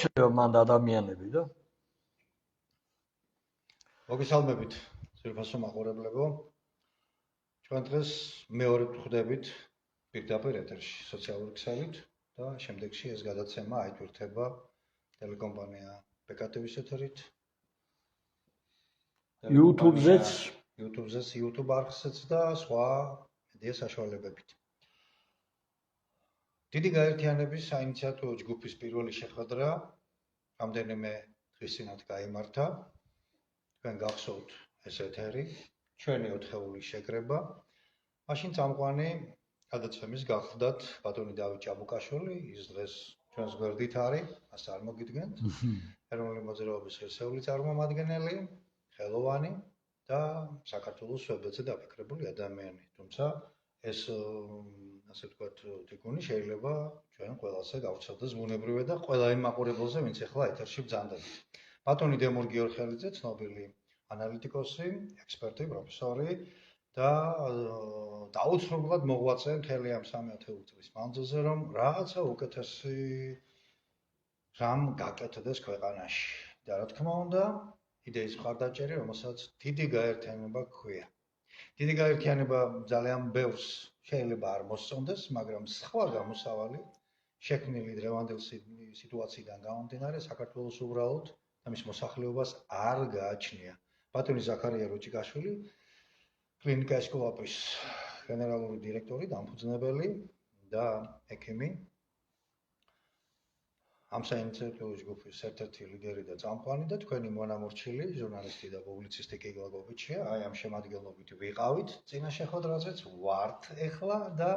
ჩნდება მანდ ადამიანები და მოგესალმებით ძვირფასო მაყურებლებო. ჩვენ დღეს მეორედ ვხვდებით პირდაპირ ეთერში სოციალური ქსელით და შემდეგში ეს გადაცემა აიტვირთება ტელეკომპანია PKTV-ის ეთერით, YouTube-ზეც, YouTube არხზეც და სხვა მედია საშუალებებით. დიდი გაერთიანების საინიციატივო ჯგუფის პირველი შეხვედრა რამდენიმე დღის წინათ გაიმართა. თქვენ გახსოვთ ეს ეთერი, ჩვენი 4-ეული შეკრება. მაშინ წამყვანი გადაცემის გახლდათ ბატონი დავით ჭაბუკაშვილი, ის დღეს ჩვენს გვერდით არის, მას არ მოგიდგენთ. ეროვნული მოძრაობის ღირსეული წარმომადგენელი, ხელოვანი და საქართველოს სვებებზე დაფიქრებული ადამიანი. თუმცა ეს ასე ვთქვათ, ტიკუნი შეიძლება ჩვენ ყველასე გავცადდეს ბუნებრივად და ყველა იმ მაყურებელზე, ვინც ახლა ეთერში ბრძანდებით. ბატონი დემურ გიორხელიძე, ცნობილი ანალიტიკოსი, ექსპერტი, პროფესორი და დაუცხრობლად მოღვაწე მთელი ამ 3-4 წლის მანძილზე, რომ რაღაცა უკეთესი რამ გაკეთდეს ქვეყანაში. და რა თქმა უნდა, იდეის მხარდაჭერი, რომელსაც დიდი გაერთიანება ჰქვია. დიდი გაერთიანება ძალიან ბევრს შეიძლება არ მოსწონდეს, მაგრამ სხვა გამოსავალი შექმნილი დღევანდელ სიტუაციიდან გამომდინარე საქართველოს უბრალოდ და მის მოსახლეობას არ გააჩნია. ბატონი ზაქარია როჭიკაშვილი, კლინიკა ესკულაპის გენერალური დირექტორი, დამფუძნებელი და ექიმი. ამ საინიციატივო ჯგუფის ერთ-ერთი ლიდერი და წამყვანი და თქვენი მონამორჩილი, ჟურნალისტი და პუბლიცისტი კიგლა გოგიჩია. აი ამ შემადგენლობით ვიყავით წინა შეხვედრაზეც ვართ ახლა და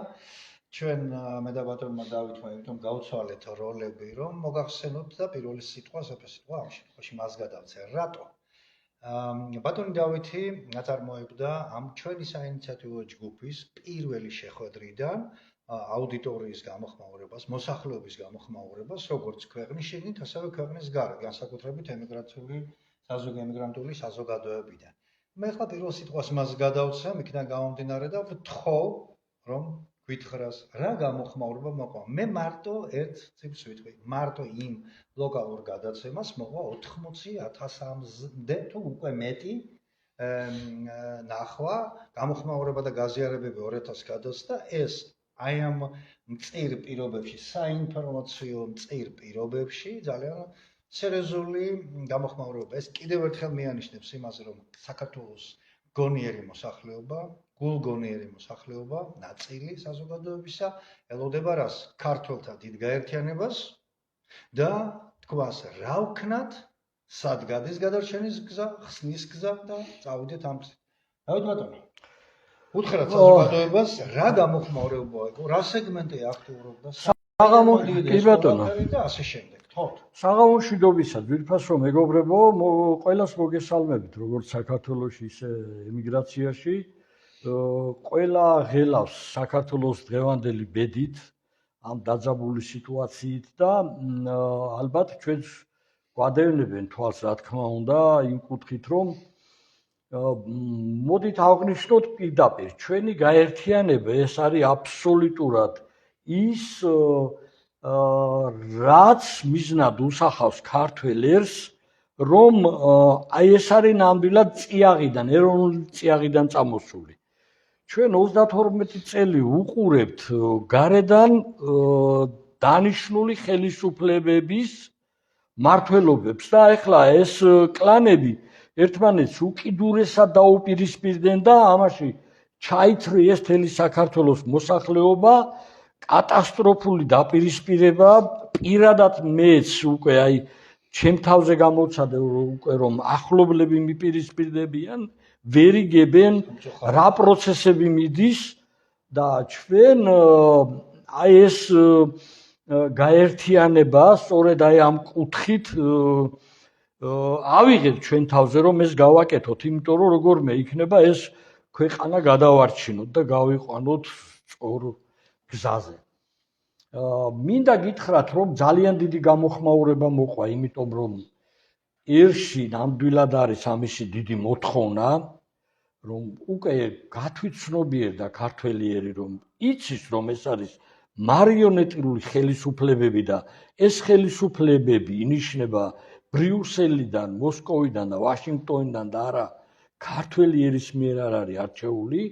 ჩვენ მე და ბატონმა დავითმა იმიტომ გავცვალეთ როლები, რომ მოგახსენოთ და პირველი სიტყვა სიტყვა ამ შემთხვევაში მას გადავცე. რატო? ბატონი დავითი აწარმოებდა ამ ჩვენი საინიციატივო ჯგუფის პირველი შეხვედრიდან აუდიტორიის გამოხმაურებას, მოსახლეობის გამოხმაურებას, როგორც ქვეყნის შიგნით, ასევე ქვეყნის გარეთ, განსაკუთრებით ემიგრანტული საზოგადოებიდან. მე ახლა პირველ სიტყვას მას გადავცემ, იქიდან გამომდინარე და ვთხოვ, რომ გითხრას, რა გამოხმაურება მოყვა. მე მარტო ერთ ციფრს ვიტყვი, მარტო იმ ლოკალურ გადაცემას მოყვა 80,000-მდე თუ უკვე მეტი ნახვა, გამოხმაურება და გაზიარებები 2000 გადასცა. ეს აი ამ მწირ პირობებში, საინფორმაციო მწირ პირობებში ძალიან სერიოზული გამოხმაურება. ეს კიდევ ერთხელ მიანიშნებს იმაზე, რომ საქართველოს გონიერი მოსახლეობა, გულგონიერი მოსახლეობა, ნაწილი საზოგადოებისა ელოდება რას? ქართველთა დიდ გაერთიანებას და თქვას, რა ვქნათ, სად გადის გადარჩენის გზა, ხსნის გზა და წავიდეთ ამ გზით. დავით ბატონო, უთხრათ საზოგადოებას, რა გამოხმაურება იყო, რა სეგმენტი აქტიურობდა, კი ბატონო, და ასე შემდეგ. თორთ. საღამომშვიდობისა, ძვირფასო მეგობრებო, ყველას მოგესალმებით, როგორც საქართველოში, ისე ემიგრაციაში. ყველა ღელავს საქართველოს დღევანდელი ბედით, ამ დაძაბული სიტუაციით და ალბათ ჩვენს გვადევნებენ თვალს, რა თქმა უნდა, იმ კუთხით, რომ მოდით აღვნიშნოთ პირდაპირ, ჩვენი გაერთიანება ეს არის აბსოლუტურად ის, რაც მიზნად უსახავს ქართველ ერს, რომ აი ეს არის ნამდვილად წიაღიდან, ეროვნული წიაღიდან წამოსული. ჩვენ 32 წელი უყურებთ გარედან დანიშნული ხელისუფლებების მმართველობებს და ეხლა ეს კლანები ერთმანეთს უკიდურესად დაუპირისპირდნენ და ამაში ჩაითრე ეს მთელი საქართველოს მოსახლეობა, კატასტროფული დაპირისპირება, პირადად მეც უკვე აი ჩემ თავზე გამოვცადე უკვე რომ ახლობლები მიპირისპირდებიან, ვერ იგებენ რა პროცესები მიდის და ჩვენ აი ეს გაერთიანება სწორედ აი ამ კუთხით ავიღეთ ჩვენ თავზე რომ ეს გავაკეთოთ, იმიტომ რომ როგორმე იქნება ეს ქვეყანა გადავარჩინოთ და გავიყვანოთ სწორ გზაზე. მინდა გითხრათ რომ ძალიან დიდი გამოხმაურება მოყვა, იმიტომ რომ ერში ნამდვილად არის ამისი დიდი მოთხოვნა, რომ უკვე გათვითცნობიერდა ქართველი ერი, რომ იცის რომ ეს არის მარიონეტული ხელისუფლებები და ეს ხელისუფლებები ინიშნება ბრიუსელიდან, მოსკოვიდან და ვაშინგტონიდან და არა ქართველი ერისმიერ არ არის არჩეული,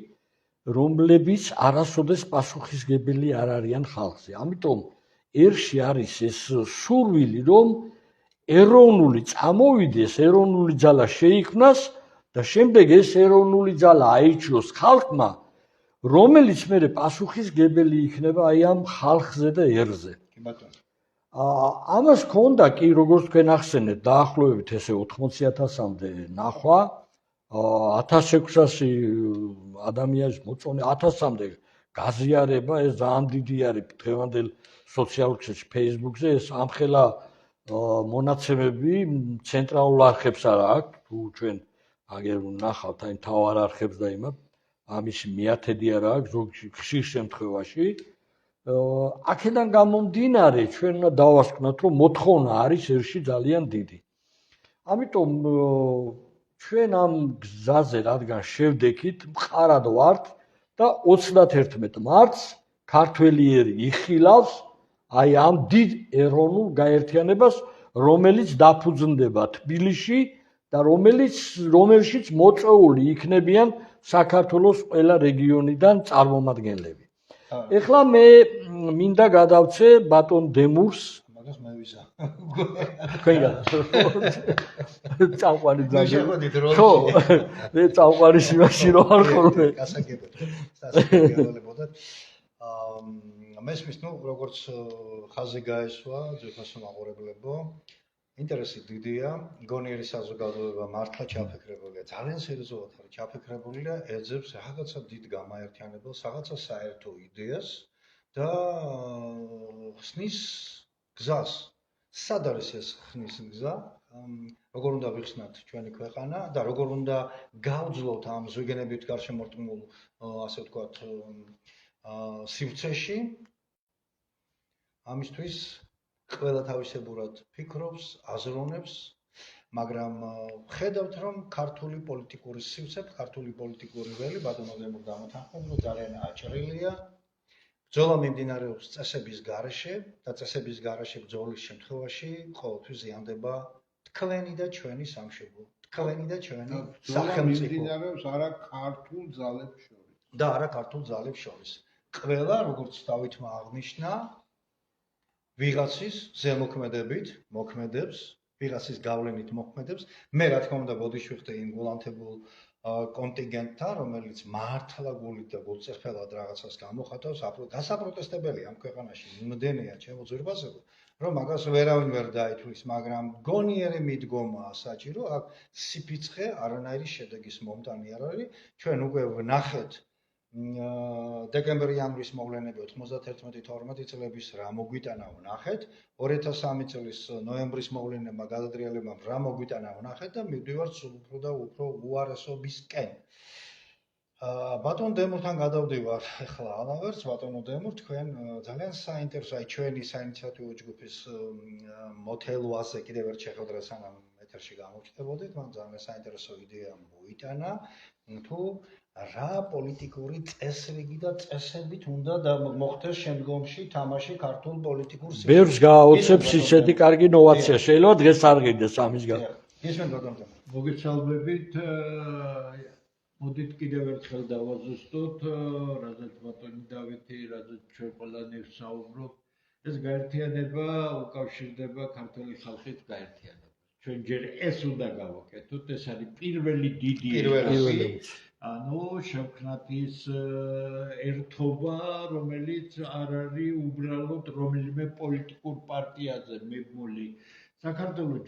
რომლებიც არასოდეს პასუხისგებელი არ არიან ხალხზე. ამიტომ ერში არის ეს სურვილი, რომ ეროვნული წამოვიდეს, ეროვნული ძალა შეიქმნას და შემდეგ ეს ეროვნული ძალა აიჩიოს ხალხმა, რომელიც მერე პასუხისგებელი იქნება აი ამ ხალხზე და ერზე. კი ბატონო. ამას ჰქონდა კი როგორც თქვენ ახსენეთ დაახლოებით ესე 80,000-მდე ნახვა, 1600 ადამიანის მოწონე 1000-მდე გაზიარება, ეს ძალიან დიდი არის დღევანდელ სოციალურ ქსელში Facebook-ზე, ეს ამხელა მონაცემები ცენტრალურ არხებს არ აქვს, თუ ჩვენ აგერ ნახავთ აი მთავარ არხებს და იმათ, ამის მიათედი არ აქვს ზოგ ხშირ შემთხვევაში. აქედან გამომდინარე ჩვენ უნდა დავასკვნოთ, რომ მოთხოვნა არის ერში ძალიან დიდი. ამიტომ ჩვენ ამ გზაზე რადგან შევდექით, მყარად ვართ და 31 მარტს ქართველი ერი იხილავს აი ამ დიდ ეროვნულ გაერთიანებას, რომელიც დაფუძნდება თბილისში და რომელშიც მოწვეული იქნებიან საქართველოს ყველა რეგიონიდან წარმომადგენლები. ეხლა მე მინდა გადავცე ბატონ დემურს, მაგას მე ვიზა. თქვენგან წამყვანი ძაღლი. შევედით როლში. ხო, მე წამყვანი სიმაში რო არ ხოლმე. გასაგებად. სასწაულებოდათ. მესმის, როგორც ხაზი გაესვა, ძვირფასო მაყურებლებო, ინტერესი დიდია, გონიერი საზოგადოება მართლა ჩაფიქრებულია, ძალიან სერიოზულად არის ჩაფიქრებული და ეძებს რაღაცა დიდ გამაერთიანებელს, რაღაცა საერთო იდეას და ხსნის გზას. სად არის ეს ხნის გზა? როგორ უნდა ვიხსნათ ჩვენი ქვეყანა და როგორ უნდა გავძლოთ ამ ზვიგენებით გარშემორტყმულ, ასე ვთქვათ, სივრცეში? ამისთვის ყველა თავისებურად ფიქრობს, აზროვნებს, მაგრამ ხედავთ, რომ ქართული პოლიტიკური სივრცე, ქართული პოლიტიკური ველი ბატონო დემურ გამოთანხმდა, რომ ძალიან აჭრილია. ბრძოლა მიმდინარეობს წესების გარეშე და წესების გარეშე ბრძოლის შემთხვევაში ყოველთვის ზიანდება თქვენი და ჩვენი სამშობლო, თქვენი და ჩვენი სახელმწიფო. მიმდინარეობს არა ქართულ ძალებს შორის. და არა ქართულ ძალებს შორის. ყველა, როგორც დავითმა აღნიშნა, ვიღაცის ზემოქმედებით მოქმედებს, ვიღაცის გავლენით მოქმედებს. მე რა თქმა უნდა ბოდიშვიხდე იმ გულანთებულ კონტინგენტთან, რომელიც მართლა გულით და გულწრფელად რაღაცას გამოხატავს, გასაპროტესტებელი ამ ქვეყანაში იმდენია ჩემო ძვირფასებო, რომ მაგას ვერავინ ვერ დაითვლის, მაგრამ გონიერი მიდგომაა საჭირო, აქ სიფიცხე არანაირი შედეგის მომტანი არ არის. ჩვენ უკვე ვნახეთ დეკემბერ-იანვრის მოვლენები 91-12 წლების რა მოგვიტანა ვნახეთ, 2003 წლის ნოემბრის მოვლენებმა გადატრიალებამ რა მოგვიტანა ვნახეთ და მივდივართ სულ უფრო და უფრო უარესობისკენ. ბატონ დემურთან გადავდივარ ახლა ალავერს, ბატონო დემურ, თქვენ ძალიან საინტერესო, აი ჩვენი საინიციატივო ჯგუფის მოთელვაზე კიდევ ერთ შეხვედრა სანამ ეთერში გამოვჩნდებოდით, მან ძალიან საინტერესო იდეა მოიტანა, თუ რა პოლიტიკური წესრიგი და წესებით უნდა მოხდეს შემდგომში თამაში ქართულ პოლიტიკურ სივრცეში. ბევრს გააოცებს ისეთი კარგი ინოვაცია, შეიძლება დღეს არ ღირდეს ამის გამო. ისმენ ბატონო. მოგესალმებით, მოდით კიდევ ერთხელ დავაზუსტოთ, რადგან ბატონი დავითი, რადგან ჩვენ ყველანი ვსაუბრობ, ეს გაერთიანება უკავშირდება ქართული ხალხის გაერთიანებას. ჩვენ ჯერ ეს უნდა გავაკეთოთ, ეს არის პირველი დიდი პირველი. ანუ შევქმნათ ის ერთობა, რომელიც არ არის უბრალოდ რომელიმე პოლიტიკურ პარტიაზე მიბმული. საქართველოს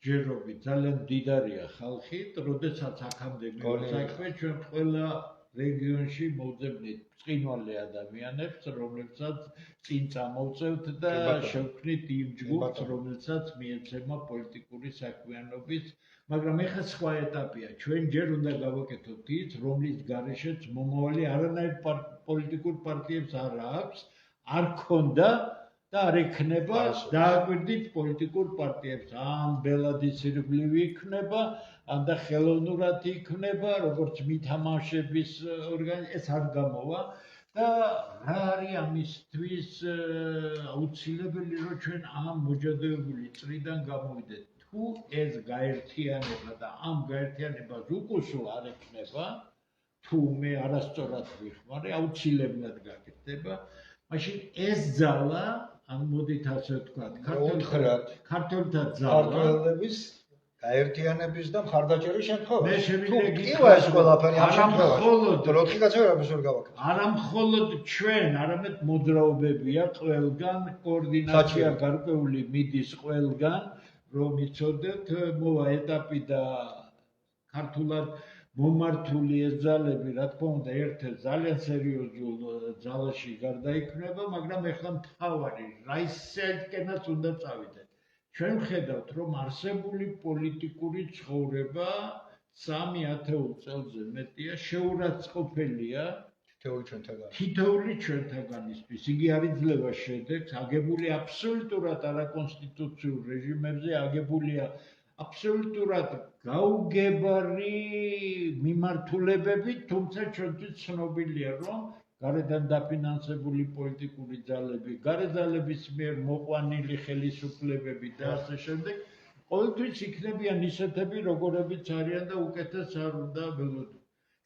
ჯერობით ძალიან დიდარია ხალხი, როდესაც აქამდე საქმე ჩვენ ყველა რეგიონში მოვძებნით ბრწყინვალე ადამიანებს, რომლებსაც წინ წამოვწევთ და შევქმნით იმ ჯგუფს, რომელსაც მიეცემა პოლიტიკური საქმიანობის, მაგრამ ეხლა სხვა ეტაპია. ჩვენ ჯერ უნდა გავაკეთოთ ის, რომლის გარეშეც მომავალი არანაირ პოლიტიკურ პარტიებს არ აქვს, არ ქონდა და არ ექნება, დააკვირდით პოლიტიკურ პარტიებს. ან ბელადის ირგვლივი იქნება, ან და ხელოვნურად იქნება, როგორც მითამაშების ეს არ გამოვა. და რა არის ამისთვის აუცილებელი რომ ჩვენ ამ მოჯადოებული წრიდან გამოვიდეთ. თუ ეს გაერთიანება და ამ გაერთიანებას უკუსო არ ექნება, თუ მე არასწორად ვიხმარე, აუცილებლად გაკეთდება, მაშინ ეს ძალა, ან მოდით ასე ვთქვათ, ქართველთა ძალა ქართველების გაერთიანების და მხარდაჭერის შემთხვევაში. მე შევიდე გითხრა ეს ყველაფერი ამ შემთხვევაში. როთხი კაცოებს ვერ გავაკეთე. არა მხოლოდ ჩვენ, არამედ მოძრაობებია ყველგან, კოორდინაცია გარკვეული მიდის ყველგან, რომ იცოდეთ, მოვა ეტაპი და ქართულად მომართული ეს ძალები, რა თქმა უნდა, ერთ-ერთ ძალიან სერიოზულ ძალაში გარდაიქმნება, მაგრამ ეხლა მთავარი რა ისეთკენაც უნდა წავიდეთ. ჩვენ ვხედავთ, რომ არსებული პოლიტიკური ცხოვრება 3 ათეულ წელზე მეტია შეურაცხყოფელია თითოეული ჩვენთაგანისთვის. იგი არ იძლევა შედეგს, აგებული აბსოლუტურად არაკონსტიტუციურ რეჟიმებზე, აგებულია აბსოლუტურად გაუგებარი მიმართულებები, თუმცა ჩვენთვის ცნობილია, რომ გარედან დაფინანსებული პოლიტიკური ძალები, გარეთ ძალების მიერ მოყვანილი ხელისუფლებები და ასე შემდეგ, ყოველთვის იქნებიან ისეთები, როგორებიც არიან და უკეთეს არ უნდა ველოდოთ.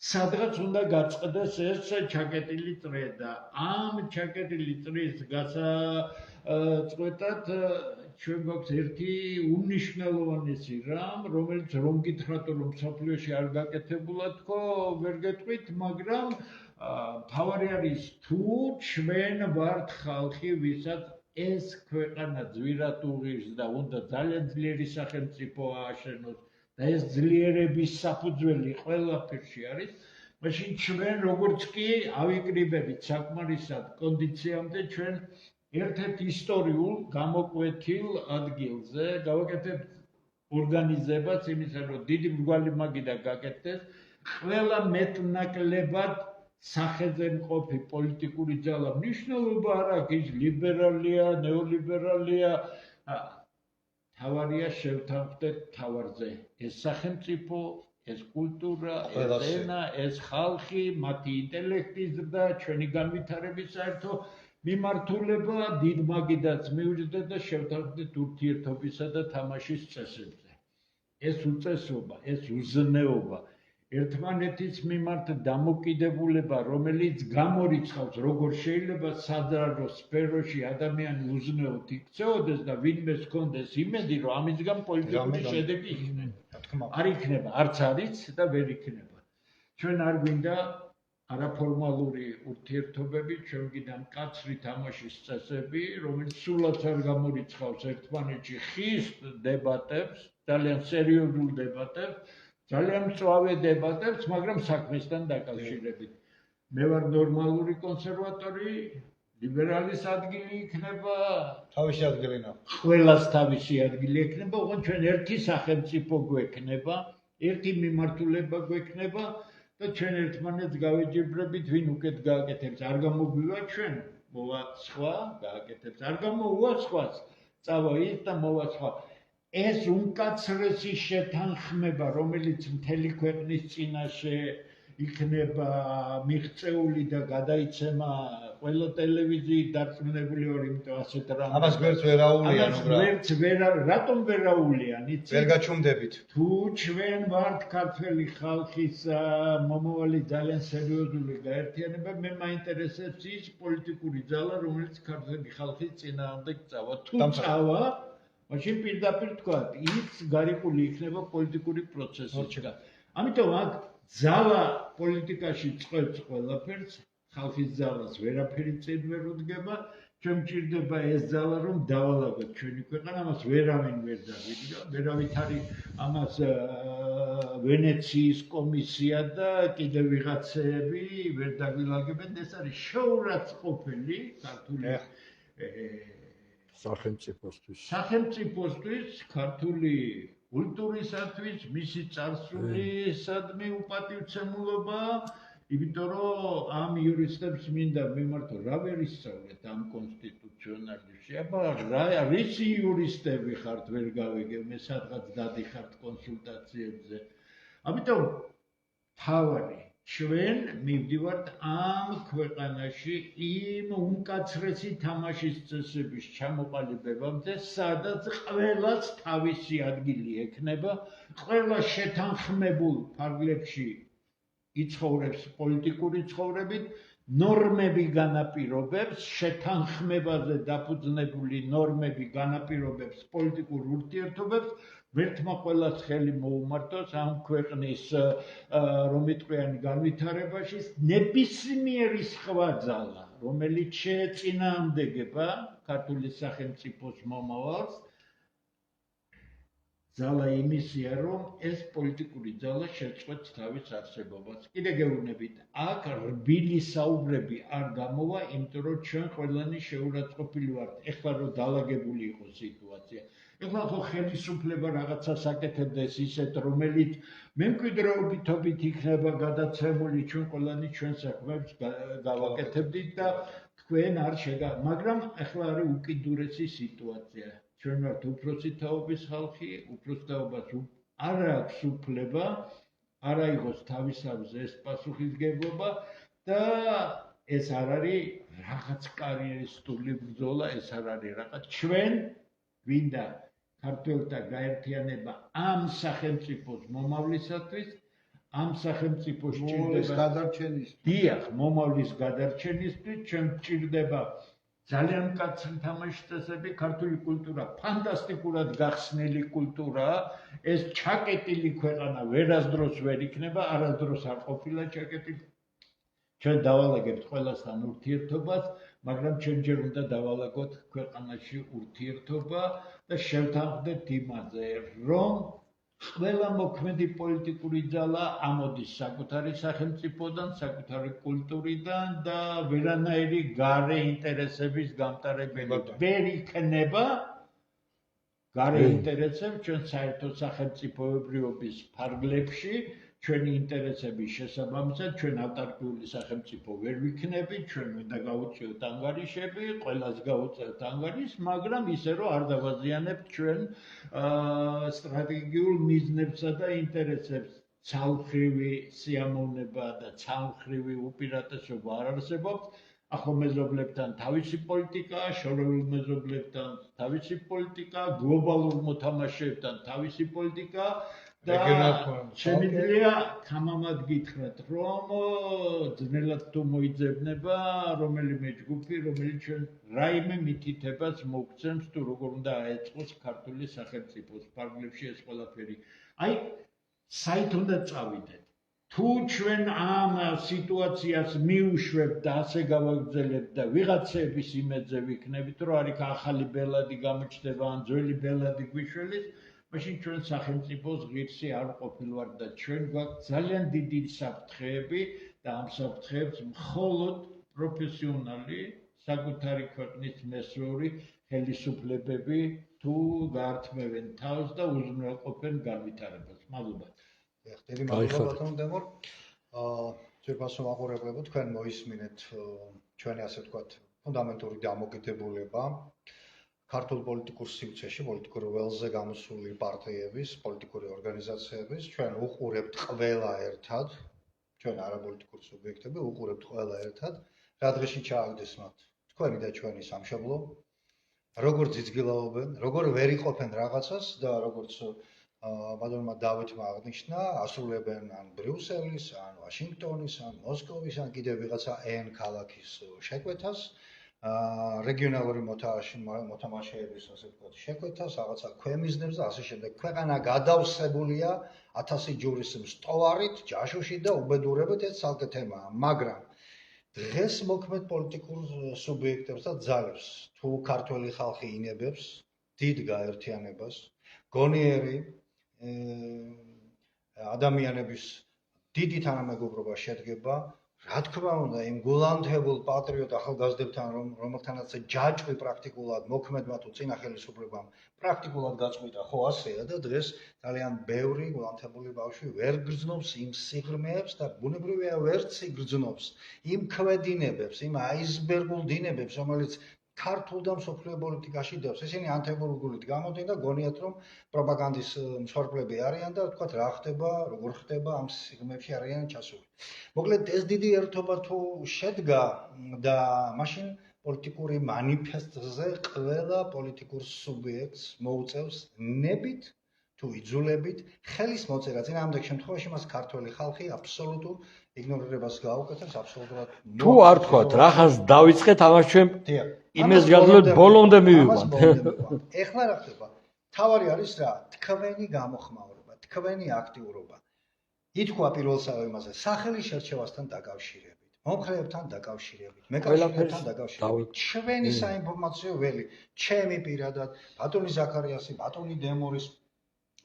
სადღაც უნდა გაწყდეს ეს ჩაკეტილი წრე და ამ ჩაკეტილი წრის გასაწყვეტად ჩვენ გვაქვს ერთი უნიშნელოვანესი რამ, რომელიც რომ გითხრათ, რომ მსოფლიოში არ გაკეთებულა თქო, ვერ გეტყვით, მაგრამ მთავარი არის თუ ჩვენ ვართ ხალხი, ვისაც ეს ქვეყანა ძვირად უღირს და უნდა ძალიან ძლიერი სახელმწიფო ააშენოს და ეს ძლიერების საფუძველი ყველაფერში არის, მაშინ ჩვენ როგორც კი ავიკრიბებით საკმარისად კონდიციამდე ჩვენ ერთ-ერთ ისტორიულ გამოკვეთილ ადგილზე გავაკეთებთ ორგანიზებას იმისა, რომ დიდი მრგვალი მაგიდა გაკეთდეს, ყველა მეტნაკლებად სახეზე მყოფი პოლიტიკური ძალა მნიშვნელობა არ აქვს, ლიბერალია, ნეოლიბერალია, თავარია შევთანხმდეთ თავარზე. ეს სახელმწიფო, ეს კულტურა, ეს ენა, ეს ხალხი, მათი ინტელექტის ზრდა, ჩვენი განვითარების საერთო მიმართულება დიდ მაგიდას მიუჯდეთ და შევთანხმდეთ ურთიერთობისა და თამაშის წესებზე. ეს უწესობა, ეს უზნეობა, ერთმანეთის მიმართ დამოკიდებულება, რომელიც გამორიცხავს, როგორ შეიძლება საძარო სფეროში ადამიანი უზნეოდ იქცეოდეს და ვინმეს ჰქონდეს იმედი, რომ ამისგან პოლიტიკური შედეგი იქნება. არ იქნება, არც არის და ვერ იქნება. ჩვენ არ გვინდა არაფორმალური ურთიერთობები, ჩვენ გვინდა მკაცრი თამაშის წესები, რომელიც სულაც არ გამორიცხავს ერთმანეთში ხის დებატებს, ძალიან სერიოზულ დებატებს, ძალიან მწვავე დებატებს, მაგრამ საქმესთან დაკავშირებით. მე ვარ ნორმალური კონსერვატორი, ლიბერალის ადგილი იქნება, თავისი ადგილი ნახო. ყველას თავისი ადგილი ექნება, ოღონდ ჩვენ ერთი სახელმწიფო გვექნება, ერთი მიმართულება გვექნება და ჩვენ ერთმანეთს გავეჯიბრებით, ვინ უკეთ გააკეთებს. არ გამოგვივა ჩვენ, მოვა სხვა, გააკეთებს. არ გამოუვა სხვას, წავა ის და მოვა სხვა. ეს უმკაცრესი შეთანხმება, რომელიც მთელი ქვეყნის წინაშე იქნება მიღწეული და გადაიცემა ყველა ტელევიზიით დარწმუნებული ვარ, იმიტომ ასეთ რამს. ამას გვერდს ვერ აუვლიან, რატომ ვერ აუვლიან, იცი? ვერ გაჩუმდებით. თუ ჩვენ ვართ ქართველი ხალხის მომავალი ძალიან სერიოზული გაერთიანება, მე მაინტერესებს ის პოლიტიკური ძალა, რომელიც ქართველი ხალხის წინააღმდეგ წავა. თუ წავა, მაშინ პირდაპირ თქვათ, ის გარიყული იქნება პოლიტიკური პროცესისგან. ამიტომ აქ ძალა პოლიტიკაში წყვეტს ყველაფერს, ხალხის ძალას ვერაფერი წინ ვერ უდგება, ჩვენ გვჭირდება ეს ძალა, რომ დავალაგოთ ჩვენი ქვეყანა, ამას ვერავინ ვერ დავიდგა, ვერავით არის ამას ვენეციის კომისია და კიდევ ვიღაცები ვერ დაგვილაგებენ, ეს არის შეურაცხყოფელი ქართული სახელმწიფოსთვის, ქართული კულტურისათვის, მისი წარსულისადმი უპატივცემულობა, იმიტომ რომ ამ იურისტებს მინდა მიმართო, რა ვერ ისწავლეთ ამ კონსტიტუციონალიზმში. აბა რისი იურისტები ხართ, ვერ გავიგებ, მე სადღაც დადიხართ კონსულტაციებზე. ამიტომ თავარი ჩვენ მივდივართ ამ ქვეყანაში იმ უმკაცრესი თამაშის წესების ჩამოყალიბებამდე, სადაც ყველას თავისი ადგილი ექნება, ყველა შეთანხმებულ ფარგლებში იცხოვრებს პოლიტიკური ცხოვრებით, ნორმები განაპირობებს, შეთანხმებაზე დაფუძნებული ნორმები განაპირობებს პოლიტიკურ ურთიერთობებს, ვერთმა ყველას ხელი მოუმართოს ამ ქვეყნის რომ იტყვიანი განვითარებაში, ნებისმიერი სხვა ძალა, რომელიც შეეწინააღმდეგება ქართული სახელმწიფოს მომავალს, ძალა იმისია, რომ ეს პოლიტიკური ძალა შეწყვეტს თავის არსებობას. კიდე გეუბნებით, აქ რბილი საუბრები არ გამოვა, იმიტომ რომ ჩვენ ყველანი შეურაცხყოფილი ვართ. ეხლა რომ დაალაგებული იყო სიტუაცია. ეხლა ხო ხელისუფლება რაღაცას აკეთებდეს ისეთ, რომელიც მემკვიდრეობითობით იქნება გადაცემული, ჩვენ ყველანი ჩვენ საქმეებს გავაკეთებდით და თქვენ არ მაგრამ ეხლა არის უკიდურესი სიტუაცია. ჩვენ ვართ უფროსი თაობის ხალხი, უფროს თაობას არ აქვს უფლება, არ აიღოს თავისთავად ეს პასუხისგებლობა და ეს არ არის რაღაც კარიერისტული ბრძოლა, ეს არ არის რაღაც ჩვენ გვინდა ქართველთა გაერთიანება ამ სახელმწიფოს მომავლისათვის, ამ სახელმწიფოს მომავლის გადარჩენისთვის. დიახ, მომავლის გადარჩენისთვის ჩვენ გვჭირდება ძალიან მკაცრი თამაშის წესები, ქართული კულტურა ფანტასტიკურად გახსნილი კულტურაა, ეს ჩაკეტილი ქვეყანა ვერასდროს ვერ იქნება, არასდროს არ ყოფილა ჩაკეტილი. ჩვენ დავალაგებთ ყველასთან ურთიერთობას, მაგრამ ჩვენ ჯერ უნდა დავალაგოთ ქვეყანაში ურთიერთობა და შევთანხმდეთ იმაზე, რომ ყველა მოქმედი პოლიტიკური ძალა ამოდის საკუთარი სახელმწიფოდან, საკუთარი კულტურიდან და ვერანაირი გარე ინტერესების გამტარებელი ვერ იქნება გარე ინტერესები ჩვენ საერთო სახელმწიფოებრიობის ფარგლებში, ჩვენი ინტერესების შესაბამისად, ჩვენ ავტარკიული სახელმწიფო ვერ ვიქნებით, ჩვენ უნდა გავუწიოთ ანგარიშები, ყველას გავუწევთ ანგარიშს, მაგრამ ისე რომ არ დავაზიანებთ ჩვენ სტრატეგიულ მიზნებსა და ინტერესებს. ცალმხრივი სიამოვნება და ცალმხრივი უპირატესობა არ არსებობს. ახო მეზობლებთან თავისი პოლიტიკაა, შორეულ მეზობლებთან თავისი პოლიტიკაა, გლობალურ მოთამაშეებთან თავისი პოლიტიკაა და შემიძლია თამამად გითხრათ, რომ ძნელად თუ მოიძებნება რომელიმე ჯგუფი, რომელიც ჩვენ რაიმე მითითებას მოგცემს თუ როგორ უნდა აეწყოს ქართული სახელმწიფოს ფარგლებში ეს ყველაფერი. აი, საით უნდა წავიდეთ? თუ ჩვენ ამ სიტუაციას მიუშვებთ და ასე გავაგრძელებთ და ვიღაცების იმედზე ვიქნებით, რომ არის ახალი ბელადი გამოჩნდება ან ძველი ბელადი გვიშველის, მაშინ ჩვენ სახელმწიფოს ღირსი არ ყოფილვართ და ჩვენ გვაქვს ძალიან დიდი საფრთხეები და ამ საფრთხეებს მხოლოდ პროფესიონალი საკუთარი ქვეყნის მესვეული ხელისუფლებები თუ გაართმევენ თავს და უზრუნველყოფენ განვითარებას. მადლობა. დიდი მადლობა ბატონ დემორ. ძვირფასო მაყურებლებო, თქვენ მოისმინეთ ჩვენი ასე ვთქვათ ფუნდამენტური დამოკიდებულება ქართულ პოლიტიკურ სივრცეში, პოლიტიკურ ველზე გამოსული პარტიების, პოლიტიკური ორგანიზაციების, ჩვენ უყურებთ ყველა ერთად, ჩვენ არაპოლიტიკურ სუბიექტები უყურებთ ყველა ერთად, რა დღეში ჩააგდეს მათ თქვენი და ჩვენი სამშობლო, როგორ ძიძგილაობენ, როგორ ვერ იყოფენ რაღაცას და როგორც ბატონმა დავითმა აღნიშნა, ასრულებენ ან ბრიუსელის, ან ვაშინგტონის, ან მოსკოვის, ან კიდევ ვიღაცა N ქალაქის შეკვეთას, რეგიონალური მოთამაშეების ასე ვთქვათ შეკვეთას, რაღაცა ქვემიზნებს და ასე შემდეგ. ქვეყანა გადავსებულია 1000 ჯურის მსტოვარით, ჯაშუში და უბედურებით, ეს ცალკე თემაა, მაგრამ დღეს მოქმედ პოლიტიკურ სუბიექტებს და ძალებს თუ ქართველი ხალხი ინებებს დიდ გაერთიანებას, გონიერი ადამიანების დიდი თანამეგობრობა შედგება, რა თქმა უნდა, იმ გულანთებულ პატრიოტ ახალგაზრდებთან, რომელთანაც ჯაჭვი პრაქტიკულად მოქმედმა თუ წინა ხელისუფლებამ პრაქტიკულად გაწყვიტა, ხო ასეა და დღეს ძალიან ბევრი გულანთებული ბავშვი ვერ გრძნობს იმ სიღრმეებს და ბუნებრივია ვერც იგრძნობს იმ ქვედინებებს, იმ აისბერგულ დინებებს, რომელიც ქართულ და მსოფლიო პოლიტიკაში დევს. ესენი ანთებურგულით გამოდიან და გონიათ რომ პროპაგანდის მსხვერპლები არიან და თქვათ რა ხდება, როგორ ხდება ამ სიღრმეებში არიან ჩასული. მოკლედ ეს დიდი ერთობა თუ შედგა და მაშინ პოლიტიკური მანიფესტზე ყველა პოლიტიკურ სუბიექტს მოუწევს ნებით თუ იძულებით ხელის მოწერა. წინააღმდეგ შემთხვევაში მას ქართველი ხალხი აბსოლუტურ იგნორირებას გაუკეთებს, აბსოლუტურად თუ არ თქვათ, რახანს დავიწყეთ, ამას ჩვენ დიახ. იმეს გადავლეთ ბოლომდე მივიყვანთ. ეხლა რა ხდება? თავარი არის რა? თქვენი გამოხმაურება, თქვენი აქტიურობა. ითქვა პირველ საქმეზე სახელის შერჩევასთან დაკავშირებით, მომხრეებთან დაკავშირებით, მეკავშირეებთან დაკავშირებით. ჩვენი საინფორმაციო ველი, ჩემი პირადად, ბატონი ზაქარიასი, ბატონი დემურის,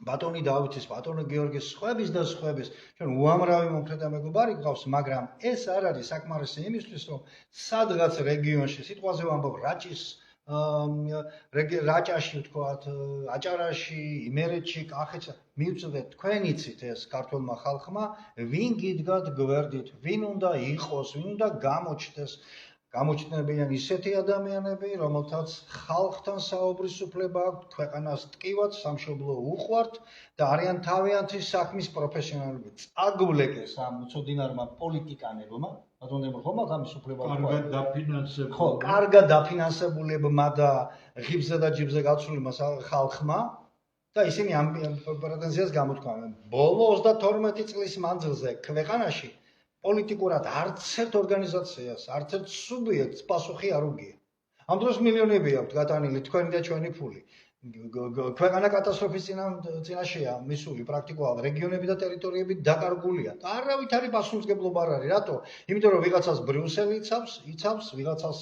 ბატონი დავითის, ბატონი გიორგის, სხვების და სხვების, ჩვენ უამრავი მომხრე და მეგობარი გყავს, მაგრამ ეს არ არის საკმარისი იმისთვის, რომ სადღაც რეგიონში, სიტყვაზე ვამბობ, რაჭაში ვთქვათ, აჭარაში, იმერეთში, კახეთში, მივწვდეთ თქვენ იცით ეს ქართულმა ხალხმა, ვინ გიდგათ გვერდით, ვინ უნდა იყოს, ვინ უნდა გამოჩნდეს. გამოჩნდებიან ისეთი ადამიანები, რომელთაც ხალხთან საუბრის უფლება აქვთ, ქვეყანას ტკივათ, სამშობლო უყვართ და არიან თავიანთი საქმის პროფესიონალები. წაგვლეკეს ამ უცოდინარმა პოლიტიკანებმა, ბატონებმა ხომ აქვს ამის უფლება? კარგად დაფინანსებული. ხო, კარგად დაფინანსებულებმა და ღიბზე და ჯიბზე გაცვლიმა ხალხმა და ისინი ამ პრეტენზიას გამოთქვამენ. ბოლო 32 წლის მანძილზე ქვეყანაში პოლიტიკურად არც ერთ ორგანიზაციას, არც ერთ სუბიექტს პასუხი არ უგია. ამ დროს მილიონები აქვთ გატანილი თქვენი და ჩვენი ფული. ქვეყანა კატასტროფის წინაშეა მისული პრაქტიკულად, რეგიონები და ტერიტორიები დაკარგულია. და არავით არის პასუხისმგებლობა არ არის. რატო? იმიტომ რომ ვიღაცას ბრიუსელი იცავს, ვიღაცას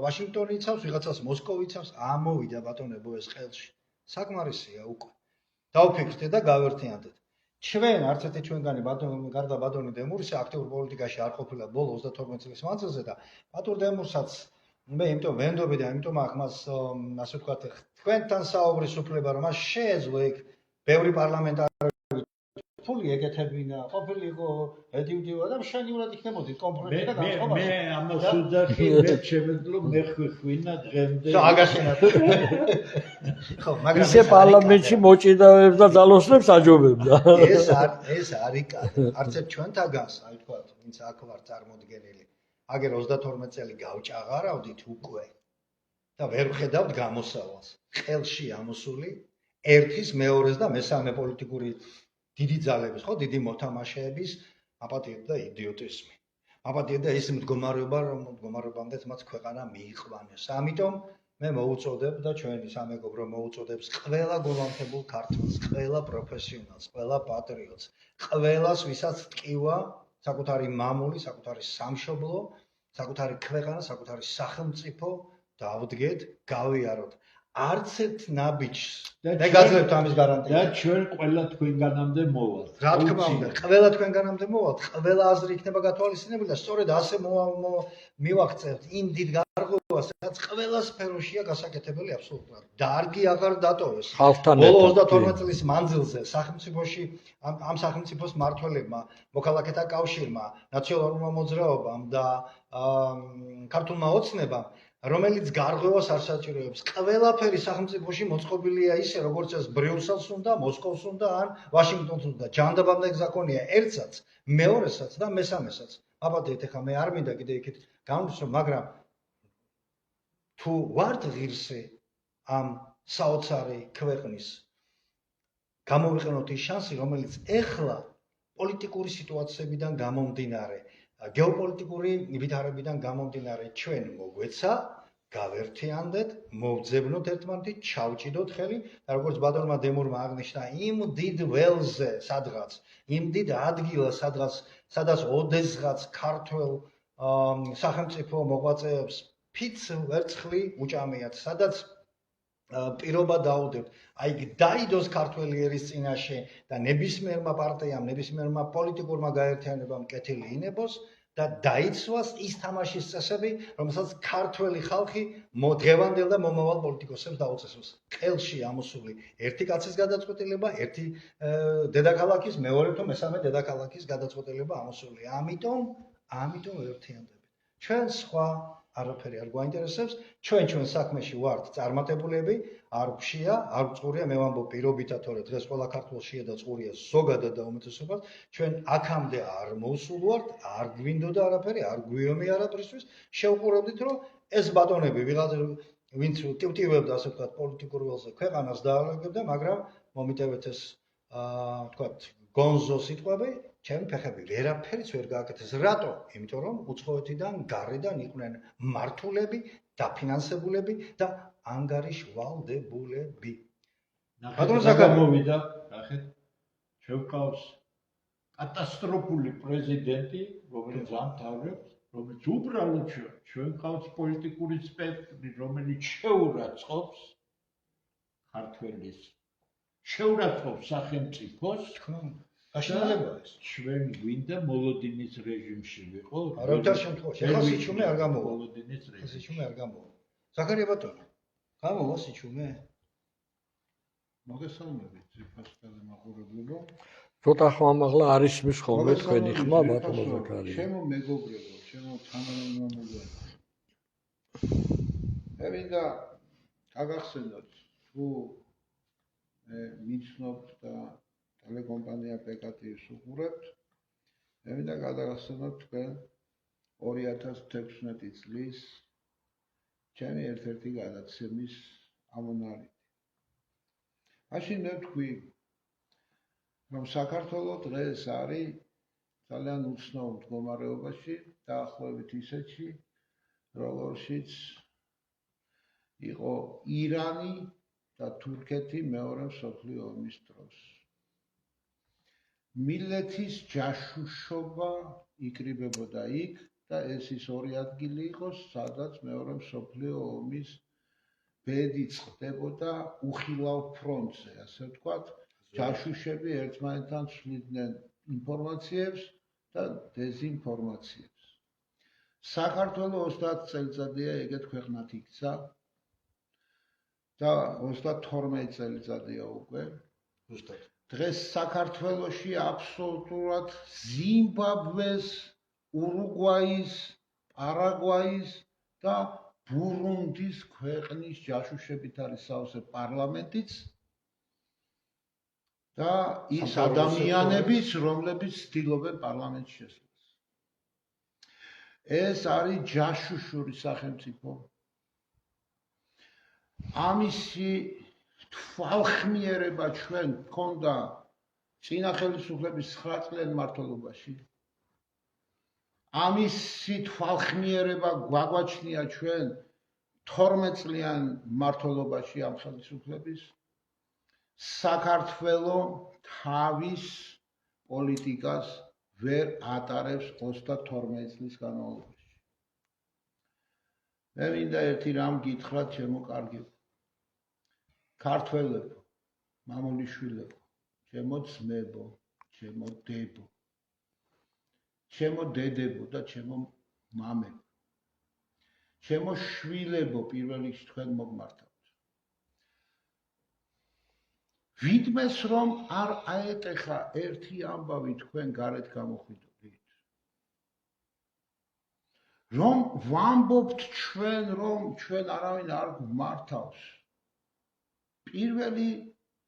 ვაშინგტონი იცავს, ვიღაცას მოსკოვი იცავს. ამოვიდა ბატონებო ეს ხელში. საკმარისია უკვე. დავფიქრდეთ და გავერთიანდეთ. ჩვენ არც ერთი ჩვენგანი გარდა ბატონი დემურისა აქტიურ პოლიტიკაში არ ყოფილა ბოლო 32 წლის მანძილზე და ბატონ დემურსაც მე იმიტომ ვენდობი და იმიტომ აქვს მას ასე ვთქვათ თქვენთან საუბრის უფლება რომ მას შეეძლო იქ ბევრი პარლამენტარი ფული ეკეთებინა ყოფილიყო ედიუდიო და მშენივრად იქნებოდი კონფერენცია და განსხვავებაში მე ამას უძახი მე შემეძლო მე ხვინა დღემდე აგაშენათ ხო მაგრამ ისე პარლამენტში მოჭიდავებს და ძალოსნებს აჯობებდა. ეს არის კადრი. არც ერთ ჩვენთაგანს, აი თქვათ, ვინც აქ ვარ წარმოდგენილი. აგერ 32 წელი გავჭაღარავდით უკვე და ვერ ვხედავთ გამოსავალს. ხელში ამოსული ერთის, მეორეს და მესამე პოლიტიკური დიდი ძალების, ხო, დიდი მოთამაშეების აპატიები და იდიოტიზმი. აპატიები და ის მდგომარეობამდეც მათ ქვეყანა მიიყვანეს. ამიტომ მე მოუწოდებ და ჩვენი სამეგობრო მოუწოდებს ყველა გულანთებულ ქართველს, ყველა პროფესიონალს, ყველა პატრიოტს, ყველას, ვისაც ტკივა საკუთარი მამული, საკუთარი სამშობლო, საკუთარი ქვეყანა, საკუთარი სახელმწიფო დავდგეთ, გავიაროთ. არც ერთ ნაბიჯს მე გაძლევთ ამის გარანტია. და ჩვენ ყველა თქვენგანამდე მოვალთ. რა თქმა უნდა, ყველა თქვენგანამდე მოვალთ, ყველა აზრი იქნება გათვალისწინებული და სწორედ ასე მივაღწევთ იმ დიდ გარღვევას, რაც ყველა სფეროშია გასაკეთებელი აბსოლუტურად. დარგი აღარ დატოვეს. ბოლო 32 წლის მანძილზე სახელმწიფოში ამ სახელმწიფოს მმართველებმა, მოქალაქეთა კავშირმა, ნაციონალურმა მოძრაობამ და ქართულმა ოცნებამ რომელიც გარღვევას არ საჭიროებს. ყველაფერი სახელმწიფოში მოწყობილია ისე, როგორც ეს ბრიუსელს უნდა, მოსკოვს უნდა ან ვაშინგტონს უნდა. ჯანდაბამდე ზაკონია ერთსაც, მეორესაც და მესამესაც. აბადეთ, ეხლა მე არ მინდა კიდე იქით გამოსვლა, მაგრამ თუ ვართ ღირსი ამ საოცარი ქვეყნის გამოვიყენოთ ის შანსი, რომელიც ეხლა პოლიტიკური სიტუაციებიდან გამომდინარე გეოპოლიტიკური ვითარებიდან გამომდინარე ჩვენ მოგვეცა, გავერთიანდეთ, მოვძებნოთ ერთმანეთით, ჩავჭიდოთ ხელი და როგორც ბატონმა დემურმა აღნიშნა, იმ დიდ ველზე სადღაც, იმ დიდ ადგილას სადაც ოდესღაც ქართველ სახელმწიფო მოღვაწეებს ფიც ვერცხლი უჭამიათ, სადაც პირობა დაუდებთ. აი დაიდოს ქართველი ერის წინაშე და ნებისმიერმა პარტიამ, ნებისმიერმა პოლიტიკურმა გაერთიანებამ კეთილი ინებოს და დაიცვას ის თამაშის წესები, რომელსაც ქართველი ხალხი დღევანდელ და მომავალ პოლიტიკოსებს დაუწესოს. ხელში ამოსული ერთი კაცის გადაწყვეტილება, ერთი დედაქალაქის, მეორე თუ მესამე დედაქალაქის გადაწყვეტილება ამოსული. ამიტომ ერთიანდებით. ჩვენ სხვა არაფერი არ გვაინტერესებს, ჩვენ საქმეში ვართ წარმატებულები, არ გშია, არ წყურია, მე ვამბობ პირობითად, თორე დღეს ყველა ქართველშია და წყურია ზოგადად და უმეტესობას, ჩვენ აქამდე არ მოვსულ ვართ, არ გვინდოდა არაფერი, არ გვიომი არაფრისთვის, შევყურებდით, რომ ეს ბატონები ვიღაც ვინც ტივტივებდა, ასე ვთქვათ, პოლიტიკურ ველზე ქვეყანას დაალაგებდა, მაგრამ მომიტევეთ ეს ვთქვათ, გონზო სიტყვები, ჩემი ფეხები ვერაფერიც ვერ გააკეთეს. რატო? იმიტომ რომ უცხოეთიდან, გარედან იყვნენ მართულები, დაფინანსებულები და ანგარიშვალდებულები. ბატონო ზაქაროვიდა, ნახეთ, შევყავს კატასტროფული პრეზიდენტი, რომელიც ამთავრებს, რომელიც უბრალოდ ჩვენ ყავს პოლიტიკური სპექტრი, რომელიც შეურაცხყოფს ქართველის, შეურაცხყოფს სახელმწიფოს, გაშინელებაა ეს. ჩვენ გვინდა მოლოდინის რეჟიმში ვიყო? არავითარ შემთხვევაში. ეხლა სიჩუმე არ გამოვა. მოლოდინის რეჟიმში. სიჩუმე არ გამოვა. ზაქარია ბატონო, გამოვა სიჩუმე? მოგესალმებით, ძიფასკალე მაყურებლებო. ცოტა ხმამაღლა არის მის ხოლმე თქვენი ხმა ბატონო ზაქარია. ჩემო მეგობრებო, ჩემო თანამემამულეო. მე მინდა გაგახსენოთ, თუ მე მიცნობთ და ტელეკომპანია PKT-ს უყურებთ, მე მინდა გადაგახსენოთ თქვენ 2016 წლის ჩემი ერთ-ერთი გადაცემის ამონარიდი. მაშინ მე ვთქვი, რომ საქართველო დღეს არის ძალიან უცნაურ მდგომარეობაში, დაახლოებით ისეთში, როგორშიც იყო ირანი და თურქეთი მეორე მსოფლიო ომის დროს. მილეთის ჯაშუშობა იკრიბებოდა იქ და ეს ის ორი ადგილი იყო, სადაც მეორე მსოფლიო ომის ბედი წყდებოდა უხილავ ფრონტზე, ასე ვთქვათ, ჯაშუშები ერთმანეთთან ცვლიდნენ ინფორმაციებს და დეზინფორმაციებს. საქართველოს 30 წელიწადია ეგეთ ქვეყნად იქცა და 32 წელიწადია უკვე. ზუსტად. დღეს საქართველოში აბსოლუტურად ზიმბაბვეს, ურუგვაის, პარაგვაის და ბურუნდის ქვეყნის ჯაშუშებით არის სავსე პარლამენტიც და ის ადამიანებიც, რომლებიც ცდილობენ პარლამენტში შესვლას. ეს არის ჯაშუშური სახელმწიფო. ამისი თვალხმიერება ჩვენ გქონდა წინა ხელისუფლების 9 წლიან მმართველობაში. ამისი თვალხმიერება გვაგვაჩნია ჩვენ 12 წლიან მმართველობაში ამ ხელისუფლების. საქართველო თავის პოლიტიკას ვერ ატარებს 32 წლის განმავლობაში. მე მინდა ერთი რამ გითხრათ, ჩემო კარგებო. ქართველებო, მამულიშვილებო, ჩემო ძმებო, ჩემო დებო, ჩემო დედებო და ჩემო მამებო, ჩემო შვილებო, პირველ რიგში თქვენ მოგმართავთ. ვიდმეს რომ არ აეტეხა ერთი ამბავი თქვენ გარეთ გამოხვიდობით. რომ ვამბობთ ჩვენ, რომ ჩვენ არავინ არ გვმართავს. პირველი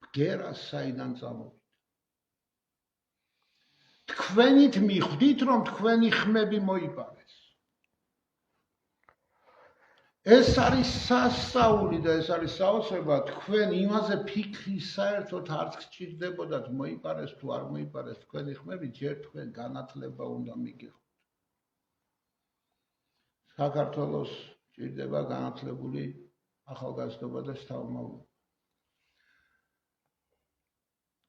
ბგერა საიდან წამოვიდა. თქვენით მიხვდით, რომ თქვენი ხმები მოიპარეს. ეს არის სასწაული და ეს არის საოცრება, თქვენ იმაზე ფიქრი საერთოდ არც გჭირდებოდათ მოიპარეს თუ არ მოიპარეს თქვენი ხმები, ჯერ თქვენ განათლება უნდა მიგეხოთ. საქართველოს ჭირდება განათლებული ახალგაზრდობა და შთამომავლობა.